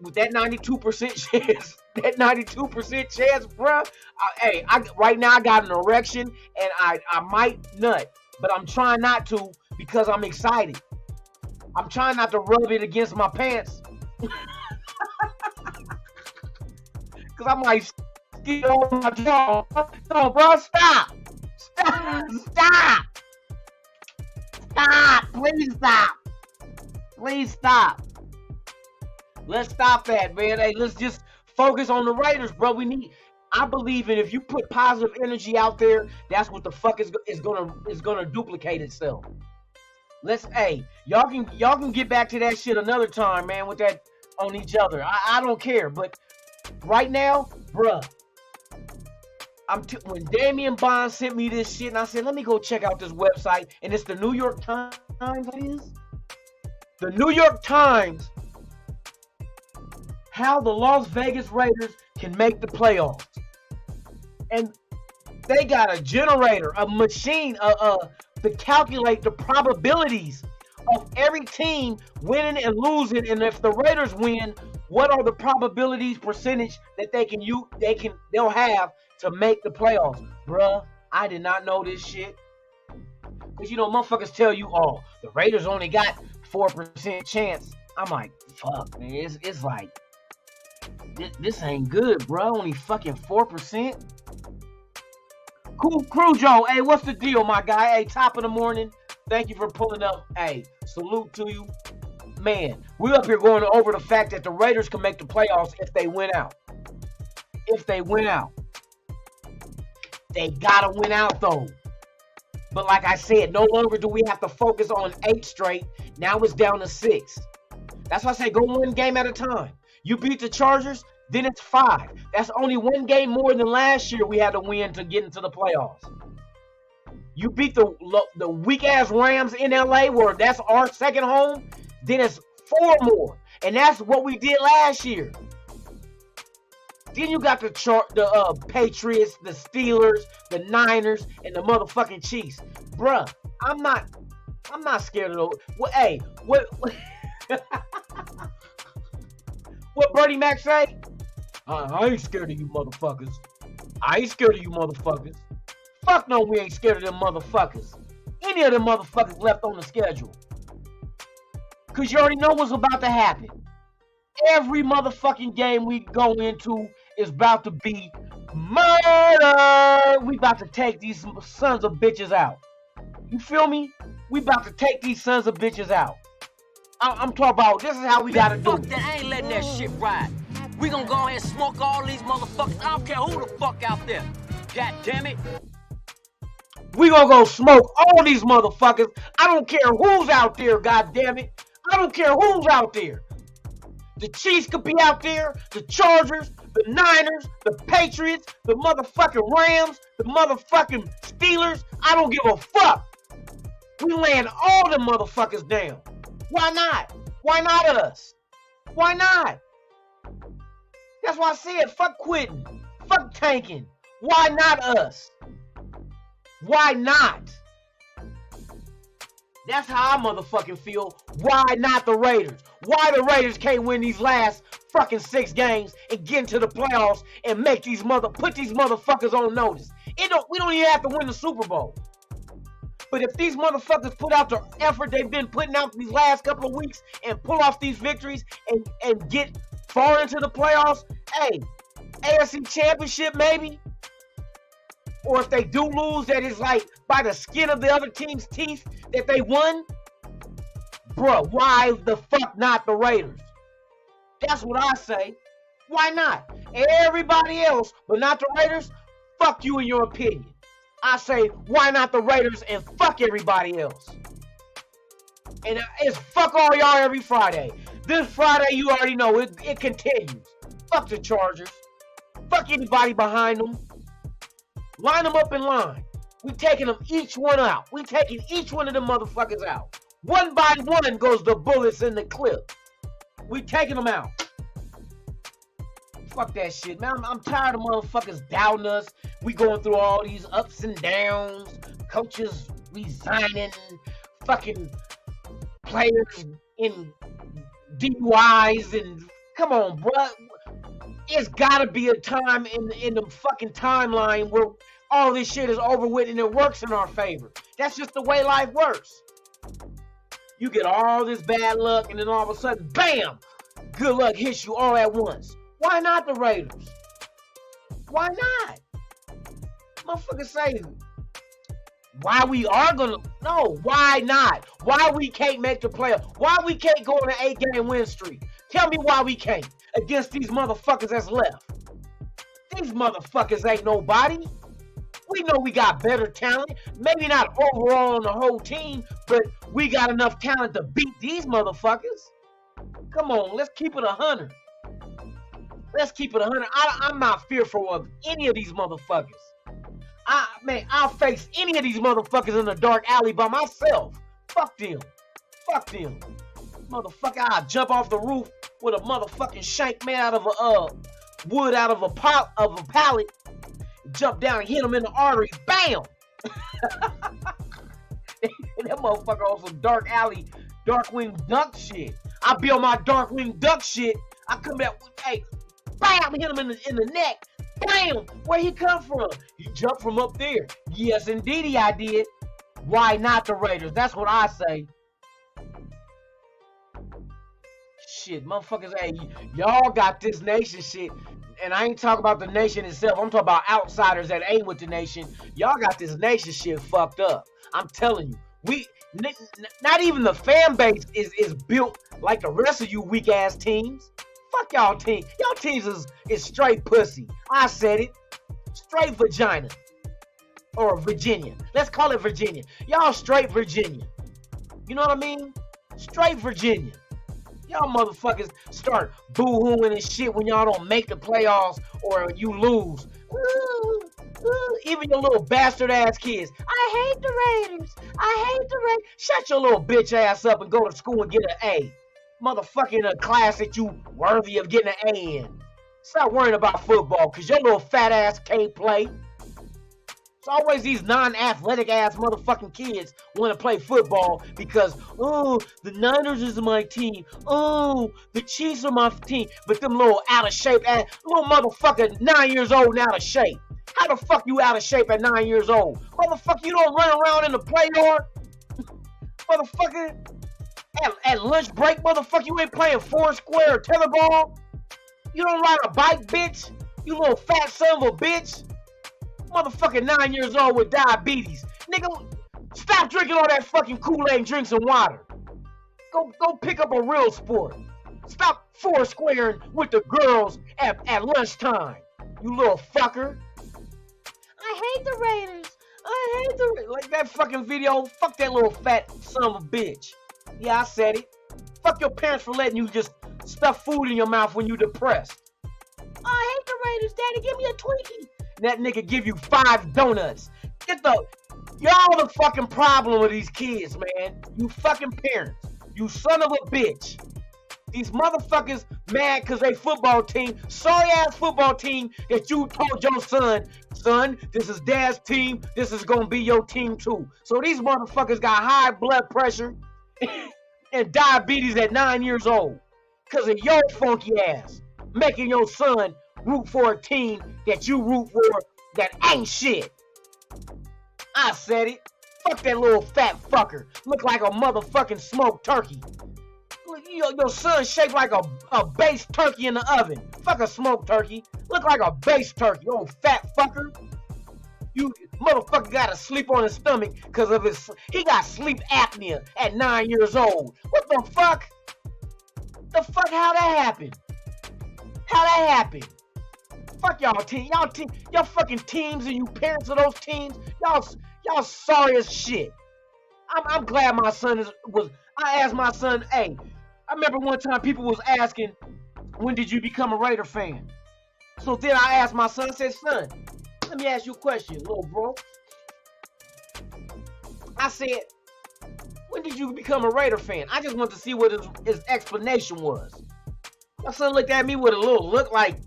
with that 92% chance, bruh, right now I got an erection and I might nut, but I'm trying not to because I'm excited. I'm trying not to rub it against my pants. Because I'm like, get on my jaw. No, bro, stop. Please stop. Please stop. Let's stop that, man. Hey, let's just focus on the Raiders, bro. I believe in if you put positive energy out there, that's what the fuck is gonna duplicate itself. Y'all can get back to that shit another time, man, with that on each other. I don't care, but right now, bruh, when Damian Bond sent me this shit, and I said, let me go check out this website, and it's the New York Times, it is? The New York Times, how the Las Vegas Raiders can make the playoffs. And they got a generator, a machine, to calculate the probabilities of every team winning and losing, and if the Raiders win, what are the probabilities percentage that they'll have to make the playoffs? Bruh, I did not know this shit. Cause you know motherfuckers tell you, oh, the Raiders only got 4% chance. I'm like, fuck, man, it's like this ain't good, bro. Only fucking 4%. Cool Crew Joe, hey, what's the deal, my guy? Hey, top of the morning. Thank you for pulling up. Hey, salute to you. Man, we're up here going over the fact that the Raiders can make the playoffs if they win out. If they win out. They gotta win out, though. But like I said, no longer do we have to focus on 8 straight. Now it's down to 6. That's why I say go one game at a time. You beat the Chargers, then it's 5. That's only 1 game more than last year we had to win to get into the playoffs. You beat the weak-ass Rams in LA, where that's our second home, then it's 4 more. And that's what we did last year. Then you got the Patriots, the Steelers, the Niners, and the motherfucking Chiefs. Bruh, I'm not scared of those. Well, hey, what Bernie Mac say? I ain't scared of you motherfuckers. I ain't scared of you motherfuckers. Fuck no, we ain't scared of them motherfuckers. Any of them motherfuckers left on the schedule. Cause you already know what's about to happen. Every motherfucking game we go into is about to be murder. We about to take these sons of bitches out. You feel me? We about to take these sons of bitches out. I'm talking about this is how we gotta do it. I ain't letting that shit ride. We gonna go ahead and smoke all these motherfuckers. I don't care who the fuck out there. God damn it. We gonna go smoke all these motherfuckers. I don't care who's out there, goddamn it. I don't care who's out there. The Chiefs could be out there, the Chargers, the Niners, the Patriots, the motherfucking Rams, the motherfucking Steelers. I don't give a fuck. We laying all the motherfuckers down. Why not? Why not us? Why not? That's why I said fuck quitting. Fuck tanking. Why not us? Why not? That's how I motherfucking feel. Why not the Raiders? Why the Raiders can't win these last fucking 6 games and get into the playoffs and make these put these motherfuckers on notice? We don't even have to win the Super Bowl. But if these motherfuckers put out the effort they've been putting out these last couple of weeks and pull off these victories and get far into the playoffs, hey, AFC Championship maybe. Or if they do lose, that is like by the skin of the other team's teeth that they won. Bruh, why the fuck not the Raiders? That's what I say. Why not? Everybody else, but not the Raiders, fuck you in your opinion. I say, why not the Raiders and fuck everybody else? And it's fuck all y'all every Friday. This Friday, you already know, it continues. Fuck the Chargers. Fuck anybody behind them. Line them up in line. We taking them each one out. We taking each one of them motherfuckers out. One by one goes the bullets in the clip. We taking them out. Fuck that shit, man. I'm tired of motherfuckers doubting us. We going through all these ups and downs. Coaches resigning. Fucking players in DUIs. And come on, bruh. It's gotta be a time in the fucking timeline where all this shit is over with and it works in our favor. That's just the way life works. You get all this bad luck and then all of a sudden, bam! Good luck hits you all at once. Why not the Raiders? Why not? Motherfucker say, why we are gonna, no, why not? Why we can't make the playoff? Why we can't go on an 8-game win streak? Tell me why we can't against these motherfuckers that's left. These motherfuckers ain't nobody. We know we got better talent. Maybe not overall on the whole team, but we got enough talent to beat these motherfuckers. Come on, let's keep it 100. Let's keep it 100. I'm not fearful of any of these motherfuckers. I'll face any of these motherfuckers in the dark alley by myself. Fuck them. Fuck them. Motherfucker, I'll jump off the roof with a motherfucking shank made out of a wood out of a pallet. Jump down and hit him in the artery. Bam! And that motherfucker on some dark alley, Darkwing Duck shit. I be on my Darkwing Duck shit. I come back with, hey, bam! Hit him in the neck. Bam! Where he come from? He jumped from up there. Yes, indeedy I did. Why not the Raiders? That's what I say. Shit, motherfuckers, hey, y'all got this nation shit. And I ain't talking about the nation itself. I'm talking about outsiders that ain't with the nation. Y'all got this nation shit fucked up. I'm telling you. Not even the fan base is built like the rest of you weak ass teams. Fuck y'all team. Y'all teams is straight pussy. I said it. Straight vagina. Or Virginia. Let's call it Virginia. Y'all straight Virginia. You know what I mean? Straight Virginia. Y'all motherfuckers start boo-hooing and shit when y'all don't make the playoffs or you lose. Even your little bastard ass kids. I hate the Raiders. I hate the Raiders. Shut your little bitch ass up and go to school and get an A. Motherfucker in a class that you worthy of getting an A in. Stop worrying about football because your little fat ass can't play. It's always these non-athletic ass motherfucking kids want to play football because, oh, the Niners is my team. Oh, the Chiefs are my team. But them little out of shape ass, little motherfucker 9 years old and out of shape. How the fuck you out of shape at 9 years old? Motherfucker, you don't run around in the play yard? Motherfucker, at lunch break, motherfucker, you ain't playing four-square or tetherball? You don't ride a bike, bitch? You little fat son of a bitch? Motherfucker 9 years old with diabetes. Nigga, stop drinking all that fucking Kool-Aid and drink some water. Go pick up a real sport. Stop foursquaring with the girls at lunchtime, you little fucker. I hate the Raiders. I hate the Raiders. Like that fucking video. Fuck that little fat son of a bitch. Yeah, I said it. Fuck your parents for letting you just stuff food in your mouth when you depressed. I hate the Raiders, Daddy. Give me a Twinkie. That nigga give you 5 donuts. Y'all the fucking problem with these kids, man. You fucking parents. You son of a bitch. These motherfuckers mad because they football team, sorry ass football team that you told your son, this is dad's team, this is gonna be your team too. So these motherfuckers got high blood pressure and diabetes at 9 years old because of your funky ass making your son root for a team that you root for that ain't shit. I said it. Fuck that little fat fucker. Look like a motherfucking smoked turkey. Your son shaped like a base turkey in the oven. Fuck a smoked turkey. Look like a base turkey, old fat fucker. You motherfucker gotta sleep on his stomach because of he got sleep apnea at 9 years old. What the fuck? The fuck, how that happened? How that happened? Fuck y'all team. Y'all fucking teams and you parents of those teams. Y'all sorry as shit. I'm glad my son I asked my son, hey, I remember one time people was asking, when did you become a Raider fan? So then I asked my son, I said, son, let me ask you a question, little bro. I said, when did you become a Raider fan? I just wanted to see what his explanation was. My son looked at me with a little look like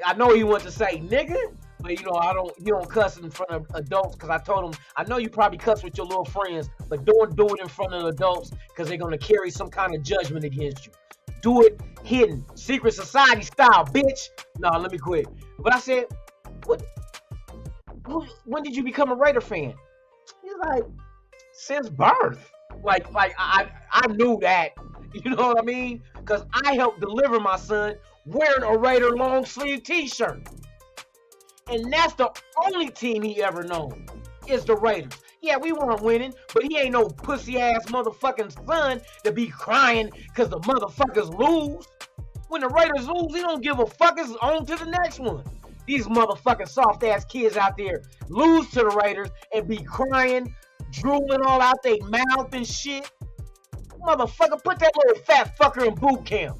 I know he wanted to say nigga, but you don't cuss in front of adults because I told him, I know you probably cuss with your little friends, but don't do it in front of adults because they're going to carry some kind of judgment against you. Do it hidden, secret society style, bitch. No, let me quit. But I said, when did you become a Raider fan? He's like, since birth. Like I knew that, you know what I mean? Because I helped deliver my son wearing a Raider long sleeve t-shirt. And that's the only team he ever known, is the Raiders. Yeah, we weren't winning, but he ain't no pussy ass motherfucking son to be crying because the motherfuckers lose. When the Raiders lose, he don't give a fuck. It's on to the next one. These motherfucking soft ass kids out there lose to the Raiders and be crying, drooling all out their mouth and shit. Motherfucker, put that little fat fucker in boot camp.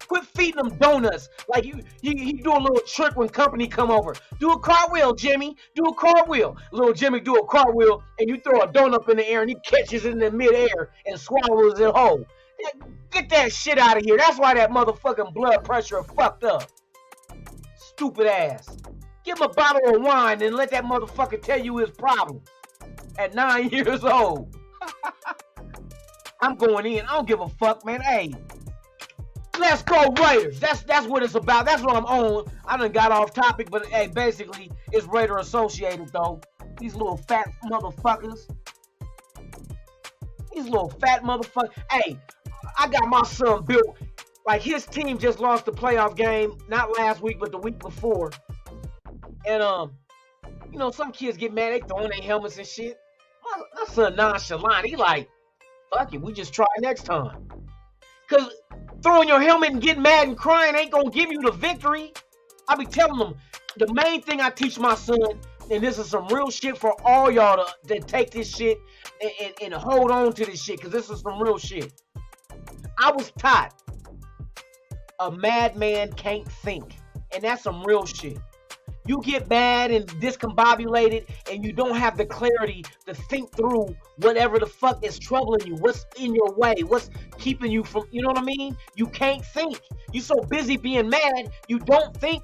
Quit feeding them donuts like you do a little trick when company come over. Do a cartwheel, Jimmy. Do a cartwheel. Little Jimmy do a cartwheel and you throw a donut up in the air and he catches it in the midair and swallows it whole. Get that shit out of here. That's why that motherfucking blood pressure fucked up. Stupid ass. Give him a bottle of wine and let that motherfucker tell you his problem. At 9 years old. I'm going in. I don't give a fuck, man. Hey. Let's go Raiders. That's what it's about. That's what I'm on. I done got off topic, but hey, basically, it's Raider associated though. These little fat motherfuckers. These little fat motherfuckers. Hey, I got my son built. Like his team just lost the playoff game, not last week, but the week before. And some kids get mad, they throwing their helmets and shit. My son nonchalant. He like, fuck it, we just try next time. Cause throwing your helmet and getting mad and crying ain't gonna give you the victory. I be telling them, the main thing I teach my son, and this is some real shit for all y'all to take this shit and hold on to this shit, because this is some real shit. I was taught a madman can't think, and that's some real shit. You get mad and discombobulated and you don't have the clarity to think through whatever the fuck is troubling you, what's in your way, what's keeping you from, you know what I mean? You can't think. You're so busy being mad, you don't think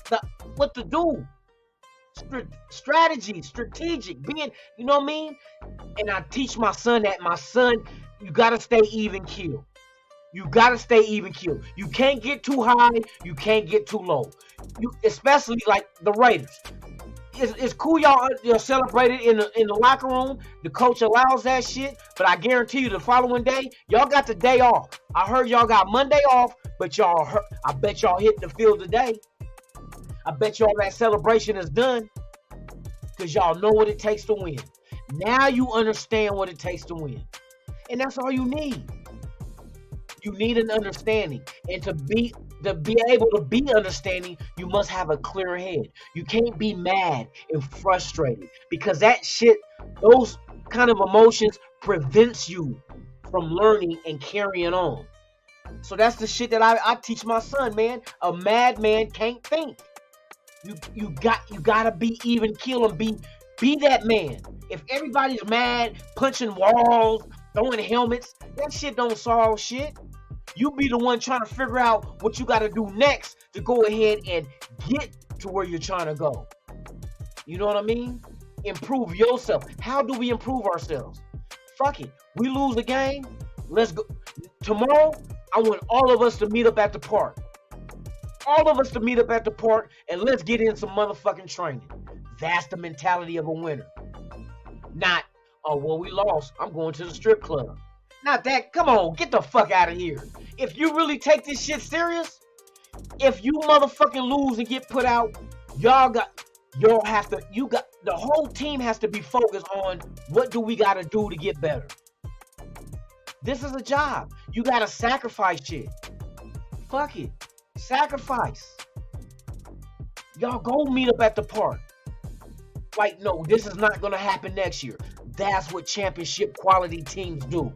what to do. Strategic, being, you know what I mean? And I teach my son that, you gotta stay even keel. You gotta stay even keel. You can't get too high. You can't get too low. Especially like the Raiders. It's cool y'all celebrate it in the locker room. The coach allows that shit. But I guarantee you the following day, y'all got the day off. I heard y'all got Monday off, but I bet y'all hit the field today. I bet y'all that celebration is done. Because y'all know what it takes to win. Now you understand what it takes to win. And that's all you need. You need an understanding. And to be able to be understanding, you must have a clear head. You can't be mad and frustrated, because that shit, those kind of emotions prevents you from learning and carrying on. So that's the shit that I teach my son, man. A madman can't think. You gotta be even keel and be that man. If everybody's mad, punching walls, throwing helmets, that shit don't solve shit. You be the one trying to figure out what you gotta do next to go ahead and get to where you're trying to go. You know what I mean? Improve yourself. How do we improve ourselves? Fuck it. We lose the game. Let's go. Tomorrow, I want all of us to meet up at the park. All of us to meet up at the park, and let's get in some motherfucking training. That's the mentality of a winner. Not, oh, well, we lost. I'm going to the strip club. Not that. Come on, get the fuck out of here. If you really take this shit serious, if you motherfucking lose and get put out, the whole team has to be focused on what do we got to do to get better. This is a job. You got to sacrifice shit. Fuck it. Sacrifice. Y'all go meet up at the park. Like, no, this is not going to happen next year. That's what championship quality teams do.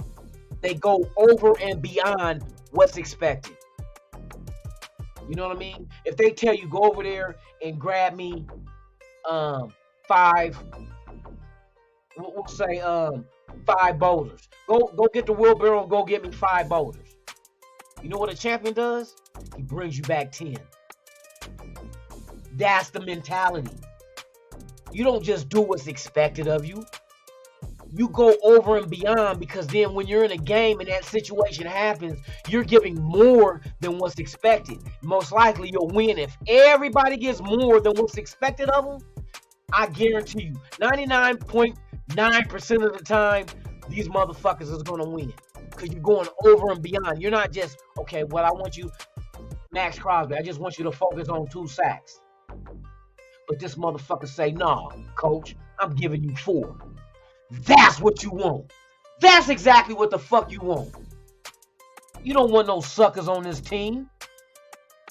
They go over and beyond what's expected. You know what I mean? If they tell you go over there and grab me 5, we'll say 5 boulders. Go get the wheelbarrow and go get me 5 boulders. You know what a champion does? He brings you back 10. That's the mentality. You don't just do what's expected of you. You go over and beyond, because then when you're in a game and that situation happens, you're giving more than what's expected. Most likely you'll win. If everybody gets more than what's expected of them, I guarantee you 99.9% of the time, these motherfuckers is going to win, because you're going over and beyond. You're not just, okay, well, I want you, Max Crosby, I just want you to focus on 2 sacks. But this motherfucker say, nah, coach, I'm giving you 4. That's what you want. That's exactly what the fuck you want. You don't want no suckers on this team.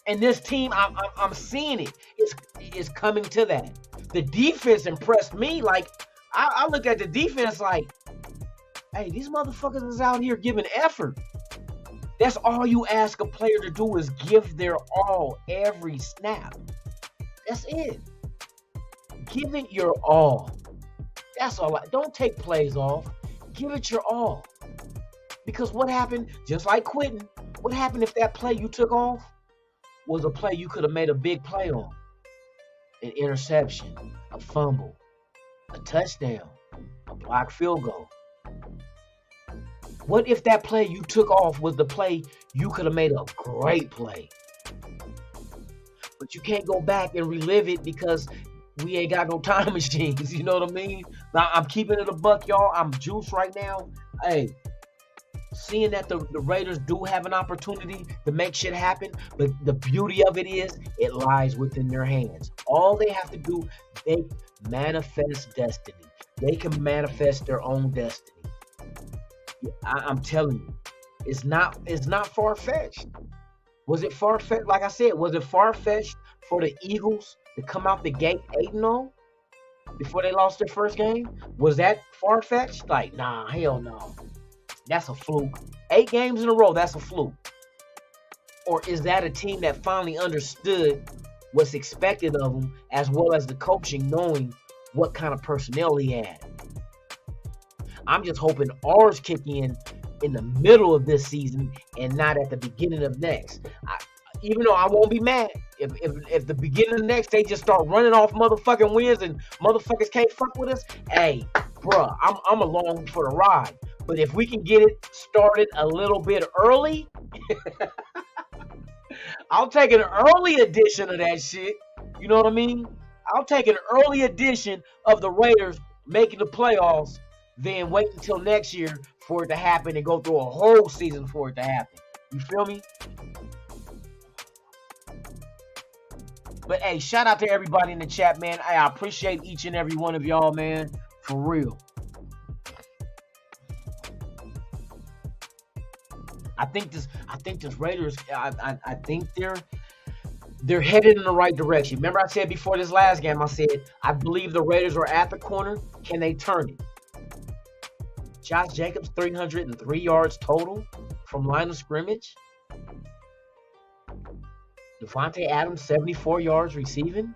And this team, I'm seeing it. It's coming to that. The defense impressed me. Like, I looked at the defense like, hey, these motherfuckers is out here giving effort. That's all you ask a player to do, is give their all every snap. That's it. Give it your all. That's all. Don't take plays off. Give it your all. Because what happened, just like quitting, what happened if that play you took off was a play you could have made a big play on? An interception, a fumble, a touchdown, a blocked field goal. What if that play you took off was the play you could have made a great play? But you can't go back and relive it because we ain't got no time machines. You know what I mean? Now, I'm keeping it a buck, y'all. I'm juiced right now. Hey, seeing that the Raiders do have an opportunity to make shit happen, but the beauty of it is it lies within their hands. All they have to do, they manifest destiny. They can manifest their own destiny. I'm telling you, it's not far-fetched. Was it far-fetched? Like I said, was it far-fetched for the Eagles to come out the gate 8-0 before they lost their first game? Was that far-fetched? Like, nah, hell no. That's a fluke. 8 games in a row, that's a fluke. Or is that a team that finally understood what's expected of them, as well as the coaching, knowing what kind of personnel he had? I'm just hoping ours kick in the middle of this season and not at the beginning of next. Even though I won't be mad if the beginning of next they just start running off motherfucking wins and motherfuckers can't fuck with us. Hey, bruh, I'm along for the ride. But if we can get it started a little bit early, I'll take an early edition of that shit. You know what I mean? I'll take an early edition of the Raiders making the playoffs, then wait until next year for it to happen and go through a whole season for it to happen. You feel me? But hey, shout out to everybody in the chat, man. I appreciate each and every one of y'all, man. For real. I think think this Raiders. I think they're headed in the right direction. Remember, I said before this last game, I said I believe the Raiders are at the corner. Can they turn it? Josh Jacobs, 303 yards total from line of scrimmage. Devontae Adams, 74 yards receiving.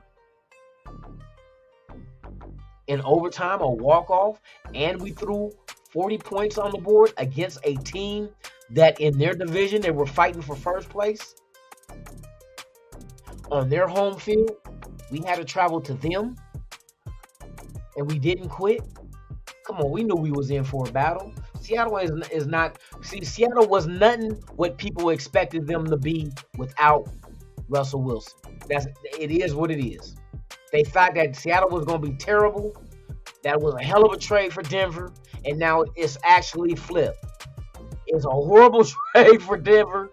In overtime, a walk-off, and we threw 40 points on the board against a team that in their division, they were fighting for first place. On their home field, we had to travel to them, and we didn't quit. Come on, we knew we was in for a battle. Seattle is not. See, Seattle was nothing what people expected them to be without Russell Wilson. It is what it is. They thought that Seattle was going to be terrible. That was a hell of a trade for Denver, and now it's actually flipped. It's a horrible trade for Denver,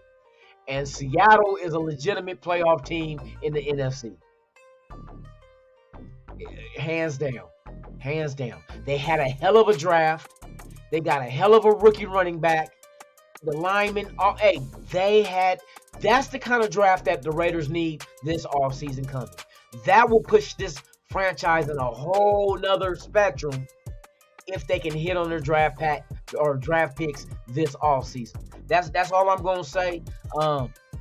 and Seattle is a legitimate playoff team in the NFC. Hands down. Hands down. They had a hell of a draft. They got a hell of a rookie running back. The linemen, that's the kind of draft that the Raiders need this offseason coming. That will push this franchise in a whole nother spectrum if they can hit on their draft picks this offseason. That's all I'm going to say.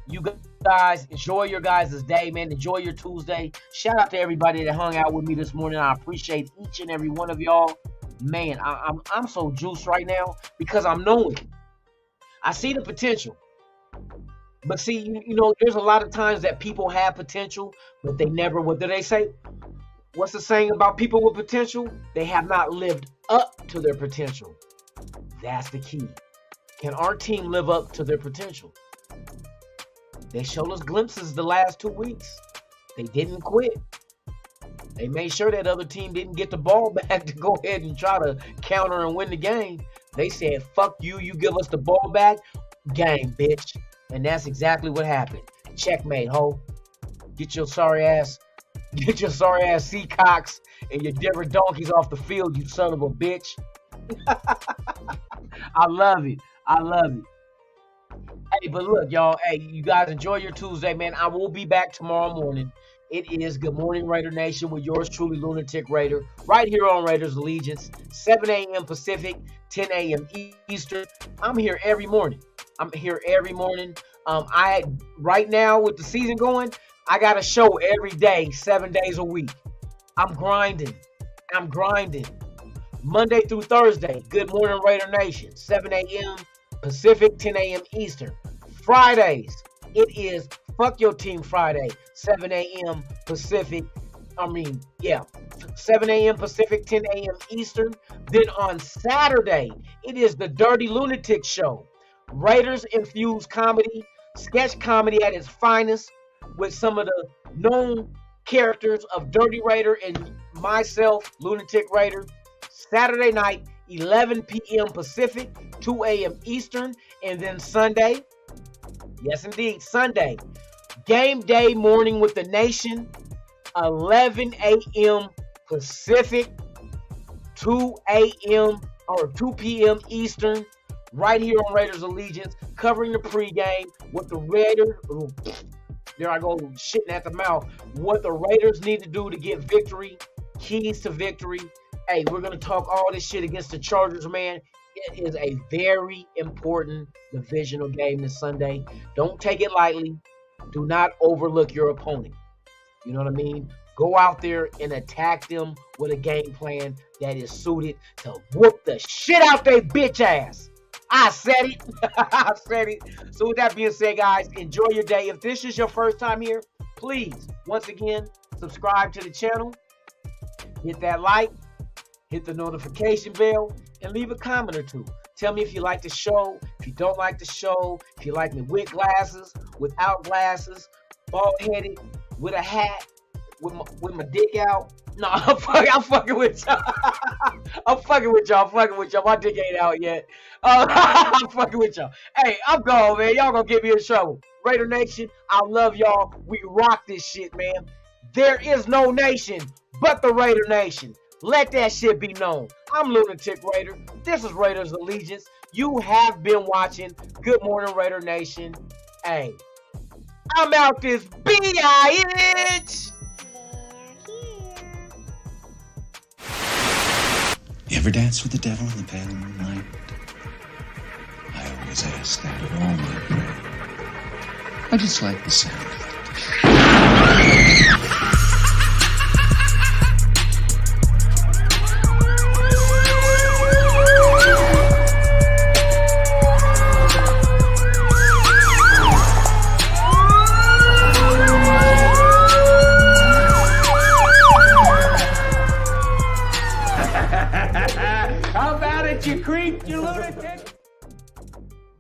You guys, enjoy your guys' day, man. Enjoy your Tuesday. Shout out to everybody that hung out with me this morning. I appreciate each and every one of y'all. Man, I'm so juiced right now because I'm knowing. I see the potential. But see, there's a lot of times that people have potential, but they never, what do they say? What's the saying about people with potential? They have not lived up to their potential. That's the key. Can our team live up to their potential? They showed us glimpses the last 2 weeks. They didn't quit. They made sure that other team didn't get the ball back to go ahead and try to counter and win the game. They said, fuck you, you give us the ball back, game, bitch. And that's exactly what happened. Checkmate, ho. Get your sorry ass Seacocks and your Denver Donkeys off the field, you son of a bitch. I love it. I love it. Hey, but look, y'all. Hey, you guys enjoy your Tuesday, man. I will be back tomorrow morning. It is Good Morning Raider Nation with yours truly, Lunatic Raider, right here on Raiders Allegiance, 7 a.m. Pacific, 10 a.m. Eastern. I'm here every morning. Right now with the season going, I got a show every day, 7 days a week. I'm grinding. Monday through Thursday, Good Morning Raider Nation, 7 a.m. Pacific, 10 a.m. Eastern. Fridays, it is Fuck Your Team Friday, 7 a.m. Pacific. 7 a.m. Pacific, 10 a.m. Eastern. Then on Saturday, it is the Dirty Lunatic Show. Raiders-infused comedy, sketch comedy at its finest, with some of the known characters of Dirty Raider and myself, Lunatic Raider. Saturday night, 11 p.m. Pacific, 2 a.m. Eastern. And then Sunday, yes indeed, Sunday, Game Day Morning with the Nation, 11 a.m. Pacific, 2 p.m. Eastern, right here on Raiders Allegiance, covering the pregame, what the Raiders, there I go, shitting at the mouth, what the Raiders need to do to get victory, keys to victory. Hey, we're going to talk all this shit against the Chargers, man. It is a very important divisional game this Sunday. Don't take it lightly. Do not overlook your opponent. You know what I mean? Go out there and attack them with a game plan that is suited to whoop the shit out their bitch ass. I said it. I said it. So with that being said, guys, enjoy your day. If this is your first time here, please, once again, subscribe to the channel. Hit that like. Hit the notification bell. And leave a comment or two. Tell me if you like the show, if you don't like the show, if you like me with glasses, without glasses, bald-headed, with a hat, with my dick out. No, I'm fucking with y'all. I'm fucking with y'all. My dick ain't out yet. I'm fucking with y'all. Hey, I'm gone, man. Y'all gonna get me in trouble. Raider Nation, I love y'all. We rock this shit, man. There is no nation but the Raider Nation. Let that shit be known. I'm Lunatic Raider. This is Raiders Allegiance. You have been watching Good Morning Raider Nation. Hey, I'm out this bitch. You ever dance with the devil in the pale moonlight? I always ask that of all my prey. I just like the sound of it.